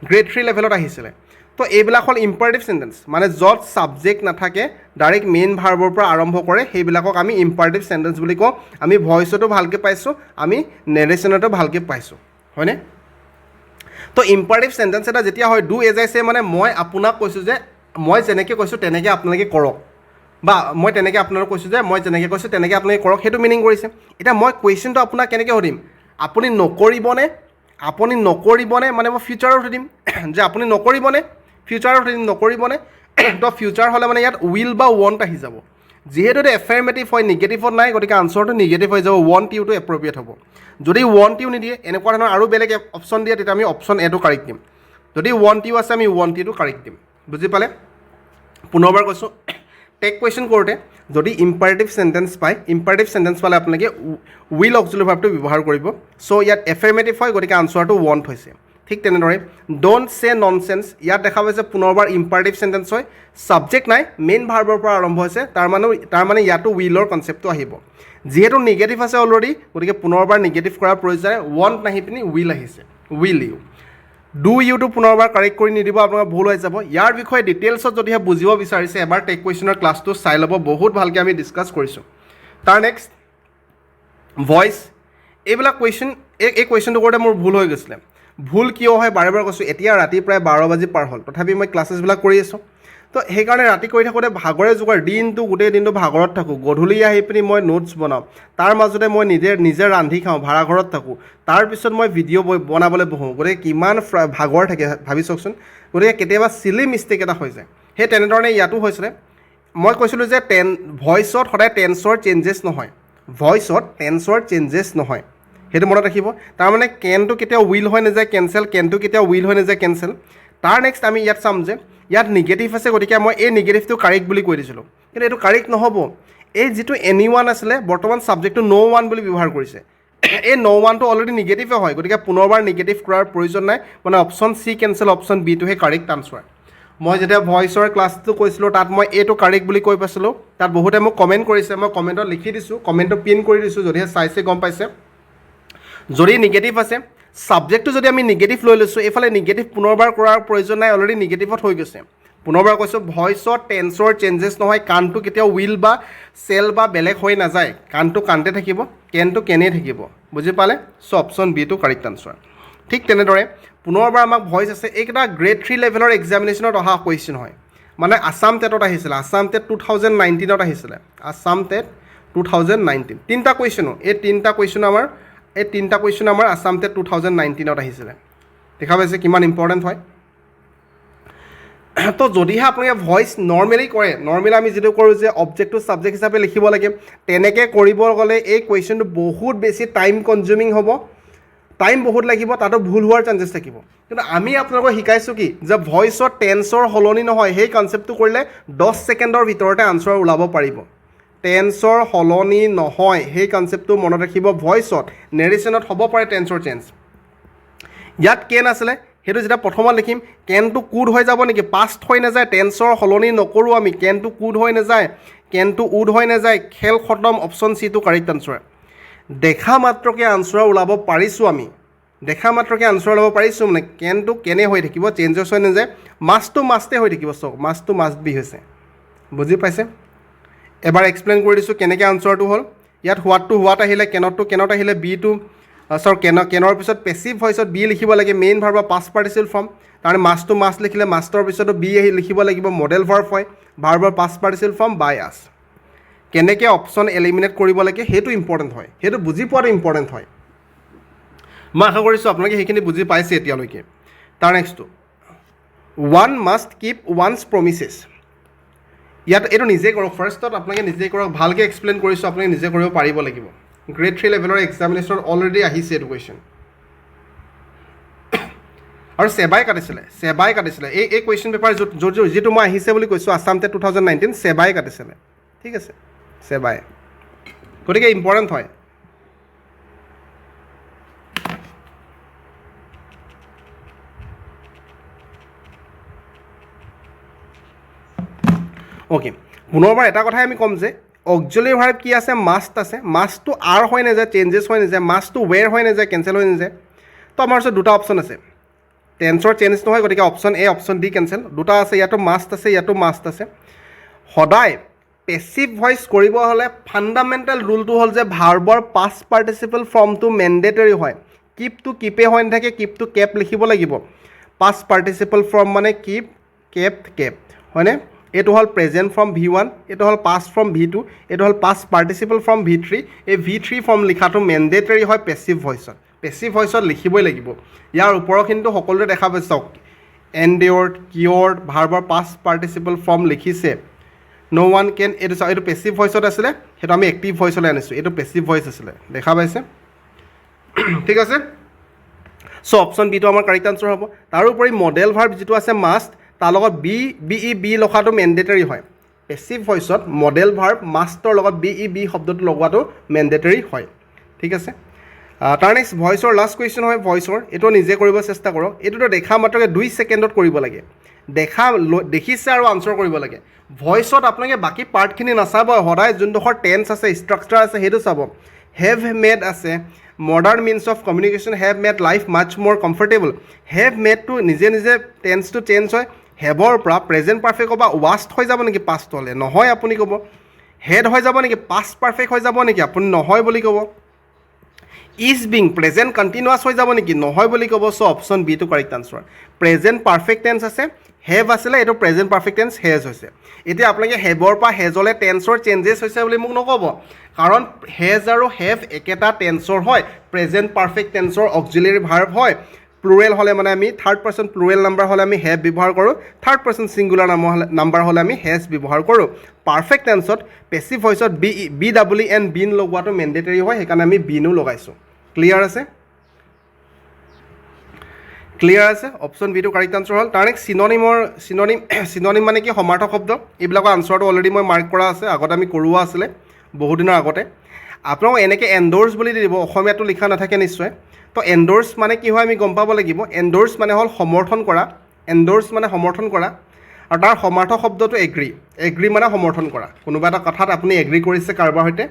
গ্ৰেড 3 লেভেলত আহিছিলে তো এইবিলাক হ'ল ইম্পাৰটিভ চেণ্টেন্স মানে য'ত ছাবজেক্ট নাথাকে ডাইৰেক্ট মেইন ভাৰ্বৰ পৰা আৰম্ভ কৰে সেইবিলাকক আমি ইম্পাৰটিভ চেণ্টেন্স বুলি কওঁ আমি ভইচতো ভালকৈ পাইছোঁ আমি নেৰেশ্যনতো ভালকৈ পাইছোঁ হয়নে তো ইম্পাৰটিভ চেণ্টেন্স এটা যেতিয়া হয় ডু এজ আই চে মানে মই আপোনাক কৈছোঁ যে মই যেনেকৈ কৈছোঁ তেনেকৈ আপোনালোকে কৰক বা মই তেনেকৈ আপোনালোকক কৈছোঁ যে মই যেনেকৈ কৈছোঁ তেনেকৈ আপোনালোকে কৰক সেইটো মিনিং কৰিছে এতিয়া মই কুৱেশ্যনটো আপোনাক কেনেকৈ সুধিম আপুনি নকৰিবনে মানে মই ফিউচাৰত সুধিম যে আপুনি নকৰিবনে ফিউচাৰত সুধিম নকৰিবনে তো ফিউচাৰ হ'লে মানে ইয়াত উইল বা ৱণ্ট আহি যাব যিহেতু এইটো এফাৰ্মেটিভ হয় নিগেটিভত নাই গতিকে আনচাৰটো নিগেটিভ হৈ যাব ৱণ্ট ইউটো এপ্ৰপ্ৰিয়েট হ'ব যদি ৱণ্ট ইউ নিদিয়ে এনেকুৱা ধৰণৰ আৰু বেলেগ অপশ্যন দিয়ে তেতিয়া আমি অপশ্যন এটো কাৰেক্ট দিম যদি ৱণ্ট ইউ আছে আমি ৱণ্ট ইউটো কাৰেক্ট দিম বুজি পালে পুনৰবাৰ কৈছোঁ টেক কুৱেশ্যন কৰোঁতে যদি ইম্পাৰটিভ চেণ্টেন্স পালে আপোনালোকে উইল অক্সিলাৰী ভাৰ্বটো ব্যৱহাৰ কৰিব চ' ইয়াত এফাৰ্মেটিভ হয় গতিকে আনচাৰটো ৱণ্ট হৈছে ঠিক তেনেদৰে ডোণ্ট চে ননচেন্স ইয়াত দেখা পাইছে পুনৰবাৰ ইম্পাৰটিভ চেণ্টেন্স হয় ছাবজেক্ট নাই মেইন ভাৰ্বৰ পৰা আৰম্ভ হৈছে তাৰ মানে ইয়াতো উইলৰ কনচেপ্টটো আহিব যিহেতু নিগেটিভ আছে অলৰেডি গতিকে পুনৰবাৰ নিগেটিভ কৰাৰ প্ৰয়োজন ৱণ্ট নাহি পিনি উইল আহিছে উইল ইউ ডু ইউটো পুনৰবাৰ কাৰেক্ট কৰি নিদিব আপোনাৰ ভুল হৈ যাব ইয়াৰ বিষয়ে ডিটেইলছত যদিহে বুজিব বিচাৰিছে এবাৰ টেক কুৱেশ্যনৰ ক্লাছটো চাই ল'ব বহুত ভালকৈ আমি ডিছকাছ কৰিছোঁ তাৰ নেক্সট ভইচ এইবিলাক কুৱেশ্যন এই কুৱেশ্যনটো কৰোঁতে মোৰ ভুল হৈ গৈছিলে ভুল কিয় হয় বাৰে বাৰে কৈছোঁ এতিয়া ৰাতি প্ৰায় 12 বাজি পাৰ হ'ল তথাপি মই ক্লাছেছবিলাক কৰি আছোঁ তো সেইকাৰণে ৰাতি কৰি থাকোঁতে ভাগৰে জোগাৰ গোটেই দিনটো ভাগৰত থাকোঁ গধূলি আহি পিনি মই নোটছ বনাওঁ তাৰ মাজতে মই নিজে ৰান্ধি খাওঁ ভাড়াঘৰত থাকোঁ তাৰপিছত মই ভিডিঅ' বনাবলৈ বহোঁ গতিকে কিমান ভাগৰ থাকে ভাবি চাওকচোন গতিকে কেতিয়াবা চিলি মিষ্টেক এটা হৈ যায় সেই তেনেধৰণে ইয়াতো হৈছিলে মই কৈছিলোঁ যে ভইচত সদায় টেন্সৰ চেঞ্জেছ নহয়, ভইচত টেন্সৰ চেঞ্জেছ নহয়, সেইটো মনত ৰাখিব। তাৰমানে কেনটো কেতিয়াও উইল হৈ নাযায় কেঞ্চেল, কেনটো কেতিয়াও উইল হৈ নাযায় কেঞ্চেল। তাৰ নেক্সট আমি ইয়াত চাম যে ইয়াত নিগেটিভ আছে, গতিকে মই এই নিগেটিভটো কাৰেক্ট বুলি কৈ দিছিলোঁ, কিন্তু এইটো কাৰেক্ট নহ'ব। এই যিটো NE1 আছিলে বৰ্তমান ছাবজেক্টটো No1 বুলি ব্যৱহাৰ কৰিছে, এই No1টো অলৰেডি নিগেটিভে হয়, গতিকে পুনৰবাৰ নিগেটিভ কৰাৰ প্ৰয়োজন নাই, মানে অপশ্যন চি কেঞ্চেল, অপশ্যন বিটোহে কাৰেক্ট আনচাৰ। মই যেতিয়া ভইচৰ ক্লাছটো কৈছিলোঁ তাত মই এইটো কাৰেক্ট বুলি কৈ পাইছিলোঁ, তাত বহুতে মোক কমেণ্ট কৰিছে, মই কমেণ্টত লিখি দিছোঁ, কমেণ্টটো পিন কৰি দিছোঁ, যদিহে চাইছে গম পাইছে। যদি নিগেটিভ আছে, ছাবজেক্টটো যদি আমি নিগেটিভ লৈ লৈছোঁ, এইফালে নিগেটিভ পুনৰবাৰ কৰাৰ প্ৰয়োজন নাই, অলৰেডি নিগেটিভত হৈ গৈছে। পুনৰবাৰ কৈছোঁ, ভইচত টেন্সৰ চেঞ্জেছ নহয়, কাণটো কেতিয়াও উইল বা চেল বা বেলেগ হৈ নাযায়, কাণটো কাণতে থাকিব, কেনটো কেনেই থাকিব, বুজি পালে? চ' অপশ্যন বিটো কাৰেক্ট আনচাৰ। ঠিক তেনেদৰে পুনৰবাৰ আমাক ভইচ আছে, এইকেইটা গ্ৰেড 3 লেভেলৰ এক্সামিনেশ্যনত অহা কুৱেশ্যন হয়, মানে আছাম টেটত আহিছিলে, আছাম টেট 2019ত আহিছিলে, আছাম টেট 2019 তিনিটা কুৱেশ্যনো, এই তিনিটা কুৱেশ্যন আমাৰ আছাম টেট 2019ত আহিছিলে। দেখা পাইছে কিমান ইম্পৰ্টেণ্ট হয়। তো যদিহে আপোনালোকে ভইচ নৰ্মেলি কৰে, নৰ্মেলি আমি যিটো কৰোঁ যে অবজেক্টটো ছাবজেক্ট হিচাপে লিখিব লাগে, তেনেকৈ কৰিব গ'লে এই কুৱেশ্যনটো বহুত বেছি টাইম কনজিউমিং হ'ব, টাইম বহুত লাগিব, তাতো ভুল হোৱাৰ চান্সেছ থাকিব। কিন্তু আমি আপোনালোকক শিকাইছোঁ কি যে ভইচৰ টেন্সৰ সলনি নহয়, সেই কনচেপ্টটো কৰিলে 10 ছেকেণ্ডৰ ভিতৰতে আনচাৰ ওলাব পাৰিব। টেন্সৰ সলনি নহয়, সেই কনচেপ্টটো মনত ৰাখিব। ভইচত নেৰেশ্যনত হ'ব পাৰে টেন্সৰ চেঞ্জ। ইয়াত কেন আছিলে, সেইটো যেতিয়া প্ৰথমত লিখিম, কেনটো কুড হৈ যাব নেকি, পাষ্ট হৈ নাযায়, টেন্সৰ সলনি নকৰোঁ আমি, কেনটো কুড হৈ নাযায়, কেনটো উড হৈ নাযায়, খেল খতম, অপশ্যন চিটো কাৰেক্ট আনচাৰ। দেখা মাত্ৰকে আনচাৰ ওলাব পাৰিছোঁ আমি, দেখা মাত্ৰকে আনচাৰ ওলাব পাৰিছোঁ, মানে কেনটো কেনে হৈ থাকিব, চেঞ্জেছ হৈ নাযায়, মাছটো মাষ্টে হৈ থাকিব, চাওক মাছটো মাষ্ট বি হৈছে, বুজি পাইছে? এবাৰ এক্সপ্লেইন কৰি দিছোঁ কেনেকৈ আনচাৰটো হ'ল। ইয়াত হোৱাটটো হোৱাত আহিলে, কেনতটো কেনত আহিলে, বিটো কেনৰ পিছত পেচিভ ভইচত বি লিখিব লাগে, মেইন ভাৰ্ব বা পাষ্ট পাৰ্টিচিপল ফৰ্ম, তাৰমানে মাছটো মাছ লিখিলে মাষ্টৰ পিছতো বি লিখিব লাগিব, মডেল ভাৰ্ব হয়, ভাৰ্বৰ পাষ্ট পাৰ্টিচিপল ফৰ্ম বাই আছ। কেনেকৈ অপশ্যন এলিমিনেট কৰিব লাগে সেইটো ইম্পৰ্টেণ্ট হয়, সেইটো বুজি পোৱাটো ইম্পৰ্টেণ্ট হয়। মই আশা কৰিছোঁ আপোনালোকে সেইখিনি বুজি পাইছে এতিয়ালৈকে। তাৰ নেক্সটটো, ওৱান মাষ্ট কিপ ওৱানছ প্ৰমিছেছ। ইয়াত এইটো নিজে কৰক, ফাৰ্ষ্টত আপোনালোকে নিজে কৰক, ভালকৈ এক্সপ্লেইন কৰিছোঁ, আপোনালোকে নিজে কৰিব পাৰিব লাগিব। গ্ৰেড 3 লেভেলৰ এক্সামিনেশ্যনত অলৰেডি আহিছে এইটো কুৱেশ্যন। আৰু চেবাই কাটিছিলে এই কুৱেশ্যন পেপাৰ যিটো মই আহিছে বুলি কৈছোঁ আছাম টেট 2019, চেবাই কাটিছিলে, ঠিক আছে, চেবাই, গতিকে ইম্পৰ্টেণ্ট হয়। অ'কে, পুনৰবাৰ এটা কথাই আমি ক'ম যে অক্সিলাৰী ভাৰ্ব কি আছে, মাষ্ট আছে, মাষ্টটো আৰ হৈ নাযায়, চেঞ্জেছ হৈ নাযায়, মাষ্টটো ৱেৰ হৈ নাযায়, কেঞ্চেল হৈ নাযায়। তো আমাৰ ওচৰত দুটা অপশ্যন আছে, টেন্সৰ চেঞ্জ নহয়, গতিকে option A, option D cancel, দুটা আছে, ইয়াতো মাষ্ট আছে, ইয়াতো মাষ্ট আছে। সদায় পেচিভ ভইচ কৰিব হ'লে ফাণ্ডামেণ্টেল ৰুলটো হ'ল যে ভাৰ্বৰ পাষ্ট পাৰ্টিচিপল ফৰ্মটো মেণ্ডেটৰী হয়, কিপটো কিপে হৈ নাথাকে, কিপটো কেপ লিখিব লাগিব। পাষ্ট পাৰ্টিচিপল ফৰ্ম মানে কিপ, কেপ, হয়নে? এইটো হ'ল প্ৰেজেণ্ট ফৰ্ম V1, এইটো হ'ল পাষ্ট ফৰ্ম V2, এইটো হ'ল পাষ্ট পাৰ্টিচিপল ফৰ্ম V3। এই V3 ফৰ্ম লিখাটো মেণ্ডেটৰী হয় পেচিভ ভইচত লিখিবই লাগিব। ইয়াৰ ওপৰখিনিতো সকলোৱে দেখা পাইছে, চাওক এণ্ডিয়ৰ্ড, কিয়ৰ্ড, ভাৰ্বৰ পাষ্ট পাৰ্টিচিপল ফৰ্ম লিখিছে। নো ওৱান কেন, এইটো চাওক, এইটো পেচিভ ভইচত আছিলে, সেইটো আমি এক্টিভ ভইচলৈ আনিছোঁ, এইটো পেচিভ ভইচ আছিলে, দেখা পাইছে? ঠিক আছে, চ' অপশ্যন বিটো আমাৰ কাৰেক্ট আনচাৰ হ'ব। তাৰোপৰি মডেল ভাৰ্ব যিটো আছে মাষ্ট, তাৰ লগত বি লগাটো মেণ্ডেটৰী হয়। পেচিভ ভইচত মডেল ভাৰ্ব মাষ্টৰ লগত বি শব্দটো লগোৱাটো মেণ্ডেটৰী হয়, ঠিক আছে। তাৰ নেক্সট ভইচৰ লাষ্ট কুৱেশ্যন হয় ভইচৰ, এইটো নিজে কৰিব চেষ্টা কৰক। এইটোতো দেখা মাত্ৰকে 2 ছেকেণ্ডত কৰিব লাগে, দেখিছে আৰু আনচাৰ কৰিব লাগে। ভইচত আপোনালোকে বাকী পাৰ্টখিনি নাচাব, সদায় যোনডোখৰ টেন্স আছে, ষ্ট্ৰাকচাৰ আছে, সেইটো চাব। হেভ মেড আছে, modern means of communication, have made life much more comfortable. Have মেডটো নিজে টেন্সটো চেঞ্জ হয়, হেভৰ পৰা প্ৰেজেণ্ট পাৰফেক্ট বা ৱাষ্ট হৈ যাব নেকি পাষ্ট হ'লে, নহয় আপুনি ক'ব। হেড হৈ যাব নেকি, পাষ্ট পাৰফেক্ট হৈ যাব নেকি, আপুনি নহয় বুলি ক'ব। ইজ বিং প্ৰেজেণ্ট কণ্টিনিউৱাছ হৈ যাব নেকি, নহয় বুলি ক'ব। So' option B correct answer. Present perfect tense আছে, হেভ আছিলে, এইটো প্ৰেজেণ্ট পাৰফেক্ট টেন্স হেজ হৈছে। এতিয়া আপোনালোকে হেভৰ পৰা হেজলৈ টেন্সৰ চেঞ্জেছ হৈছে বুলি মোক নক'ব, কাৰণ হেজ আৰু হেভ একেটা টেন্সৰ হয়, প্ৰেজেণ্ট পাৰফেক্ট টেন্সৰ অক্সিলাৰী ভাৰ্ব হয়, প্লুৰেল হ'লে মানে আমি থাৰ্ড পাৰ্চন প্লুৰেল নাম্বাৰ হ'লে আমি হেভ ব্যৱহাৰ কৰোঁ, থাৰ্ড পাৰ্চন ছিংগুলাৰ নাম্বাৰ হ'লে আমি হেজ ব্যৱহাৰ কৰোঁ। পাৰফেক্ট টেন্সত পেছিভ ভইচত B double E N been লগোৱাটো মেণ্ডেটৰী হয়, সেইকাৰণে আমি বিনো লগাইছোঁ। ক্লিয়াৰ আছে? ক্লিয়াৰ আছে? অপশ্যন বিটো কাৰেক্ট আনচাৰ হ'ল। তাৰ নেক্সট চিননিম মানে কি? সমাৰ্থক শব্দ। এইবিলাকৰ আনচাৰটো অলৰেডি মই মাৰ্ক কৰা আছে, আগতে আমি কৰোৱা আছিলে বহুদিনৰ আগতে। আপোনালোকক এনেকৈ এণ্ডৰ্ছ বুলি দি দিব, অসমীয়াটো লিখা নাথাকে নিশ্চয়। তো এণ্ডৰ্ছ মানে কি হয় আমি গম পাব লাগিব। এণ্ডৰ্ছ মানে হ'ল সমৰ্থন কৰা, এণ্ডৰ্ছ মানে সমৰ্থন কৰা, আৰু তাৰ সমাৰ্থক শব্দটো এগ্ৰী মানে সমৰ্থন কৰা। কোনোবা এটা কথাত আপুনি এগ্ৰী কৰিছে কাৰোবাৰ সৈতে।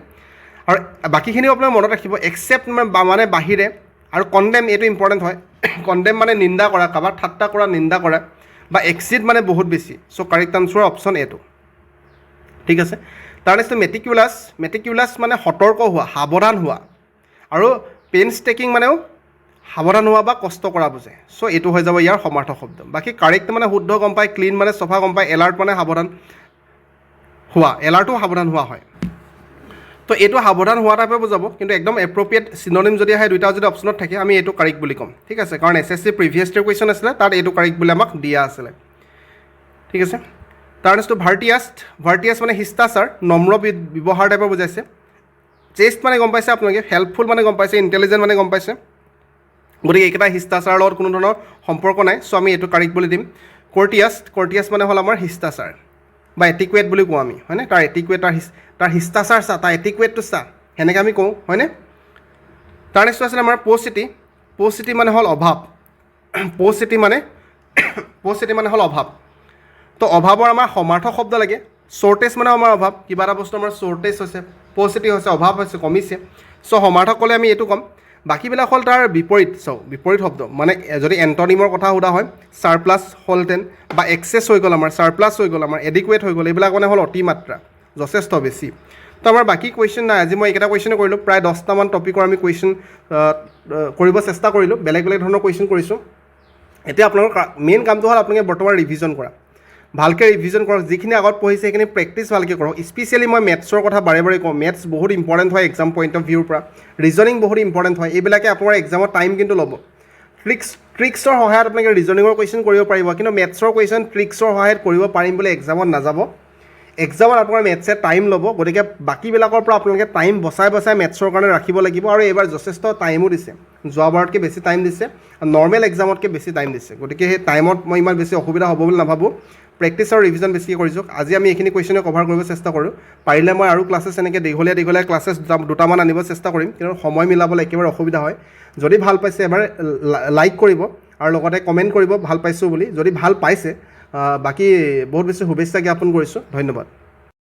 আৰু বাকীখিনিও আপোনাৰ মনত ৰাখিব, একচেপ্ট মানে বাহিৰে, আৰু কণ্ডেম এইটো ইম্পৰ্টেণ্ট হয়। কণ্ডেম মানে নিন্দা কৰা, কাৰোবাক ঠাট্টা কৰা, নিন্দা কৰা, বা এক্সিড মানে বহুত বেছি। চ' কাৰেক্ট আনচাৰ অপশ্যন এটো। ঠিক আছে। তাৰ নেক্সট মেটিকুলাছ মানে সতৰ্ক হোৱা, সাৱধান হোৱা, আৰু পেইনছ টেকিং মানেও সাৱধান হোৱা বা কষ্ট কৰা বুজে। চ' এইটো হৈ যাব ইয়াৰ সমাৰ্থক শব্দ। বাকী কাৰেক্ট মানে শুদ্ধ গম পায়, ক্লিন মানে চফা গম পায়, এলাৰ্ট মানে সাৱধান হোৱা, এলাৰ্টো সাৱধান হোৱা হয়। তো এইটো সাৱধান হোৱা টাইপে বুজাব, কিন্তু একদম এপ্ৰপ্ৰিয়েট চিননিম যদি আহে, দুইটা যদি অপশ্যনত থাকে, আমি এইটো কাৰেক্ট বুলি ক'ম। ঠিক আছে, কাৰণ SSC প্ৰিভিয়াছ ইয়েৰ কুৱেশ্যন আছিলে, তাত এইটো কাৰেক্ট বুলি আমাক দিয়া আছিলে। ঠিক আছে। তাৰ নেক্সটটো ভাৰ্টিয়াছ মানে শিষ্টাচাৰ, নম্ৰ ব্যৱহাৰ টাইপৰ বুজাইছে। চেষ্ট মানে গম পাইছে আপোনালোকে, হেল্পফুল মানে গম পাইছে, ইণ্টেলিজেণ্ট মানে গম পাইছে। গতিকে এইকেইটা শিষ্টাচাৰৰ লগত কোনো ধৰণৰ সম্পৰ্ক নাই, চ' আমি এইটো কাৰেক্ট বুলি দিম। কৰ্টিয়াছ মানে হ'ল আমাৰ শিষ্টাচাৰ, বা এটিকুৱেট বুলি কওঁ আমি, হয়নে? তাৰ এটিকুৱেট, তাৰ শিষ্টাচাৰ চা, তাৰ এটিকুৱেটটো চা, সেনেকৈ আমি কওঁ, হয়নে? তাৰ নেক্সটটো আছিলে আমাৰ প'চিটি মানে হ'ল অভাৱ। প'চিটি মানে হ'ল অভাৱ। তো অভাৱৰ আমাৰ সমাৰ্থক শব্দ লাগে। শ্বৰ্টেজ মানে আমাৰ অভাৱ, কিবা এটা বস্তু আমাৰ শ্বৰ্টেজ হৈছে, প'চিটি হৈছে, অভাৱ হৈছে, কমিছে। চ' সমাৰ্থক ক'লে আমি এইটো ক'ম। বাকীবিলাক হ'ল তাৰ বিপৰীত শব্দ। মানে যদি এণ্টনিমৰ কথা সোধা হয়, ছাৰপ্লাছ হ'লহেঁতেন, বা এক্সেছ হৈ গ'ল আমাৰ, ছাৰপ্লাছ হৈ গ'ল আমাৰ, এডিকুৱেট হৈ গ'ল, এইবিলাক মানে হ'ল অতিমাত্ৰা, যথেষ্ট বেছি। তো আমাৰ বাকী কুৱেশ্যন নাই, আজি মই এইকেইটা কুৱেশ্যনে কৰিলোঁ। প্ৰায় 10টামান টপিকৰ আমি কুৱেশ্যন কৰিব চেষ্টা কৰিলোঁ, বেলেগ ধৰণৰ কুৱেশ্যন কৰিছোঁ। এতিয়া আপোনালোকৰ মেইন কামটো হ'ল আপোনালোকে বৰ্তমান ৰিভিজন কৰা, ভালকৈ ৰিভিজন কৰক। যিখিনি আগত পঢ়িছে সেইখিনি প্ৰেক্টিছ ভালকৈ কৰক। স্পেচিয়েলি মই মেথছৰ কথা বাৰে কওঁ, মেথছ বহুত ইম্পৰ্টেণ্ট হয় এক্সাম পইণ্ট অফ ভিউৰ পৰা, ৰিজনিং বহুত ইম্পৰ্টেণ্ট হয়। এইবিলাকে আপোনাৰ এক্সামৰ টাইম কিন্তু ল'ব। ট্ৰিক্সৰ সহায়ত আপোনালোকে ৰিজনিঙৰ কুৱেশ্যন কৰিব পাৰিব, কিন্তু মেথছৰ কুৱেশ্যন ট্ৰিক্সৰ সহায়ত কৰিব পাৰিম বুলি এক্সামত নাযাব। এক্সামত আপোনাৰ মেথছে টাইম ল'ব, গতিকে বাকীবিলাকৰ পৰা আপোনালোকে টাইম বচাই মেথছৰ কাৰণে ৰাখিব লাগিব। আৰু এইবাৰ যথেষ্ট টাইমো দিছে, যোৱাবাৰতকৈ বেছি টাইম দিছে, নৰ্মেল এক্সামতকৈ বেছি টাইম দিছে। গতিকে সেই টাইমত মই ইমান বেছি অসুবিধা হ'ব বুলি নাভাবোঁ। প্ৰেক্টিছ আৰু ৰিভিজন বেছিকৈ কৰিছোঁ। আজি আমি এইখিনি কুৱেশ্যনে কভাৰ কৰিব চেষ্টা কৰোঁ। পাৰিলে মই আৰু ক্লাছেছ এনেকৈ দীঘলীয়া ক্লাছেছ দুটামান আনিব চেষ্টা কৰিম, কিন্তু সময় মিলাবলৈ একেবাৰে অসুবিধা হয়। যদি ভাল পাইছে এবাৰ লাইক কৰিব, আৰু লগতে কমেণ্ট কৰিব ভাল পাইছোঁ বুলি। যদি ভাল পাইছে, বাকী বহুত বেছি শুভেচ্ছা জ্ঞাপন কৰিছোঁ। ধন্যবাদ।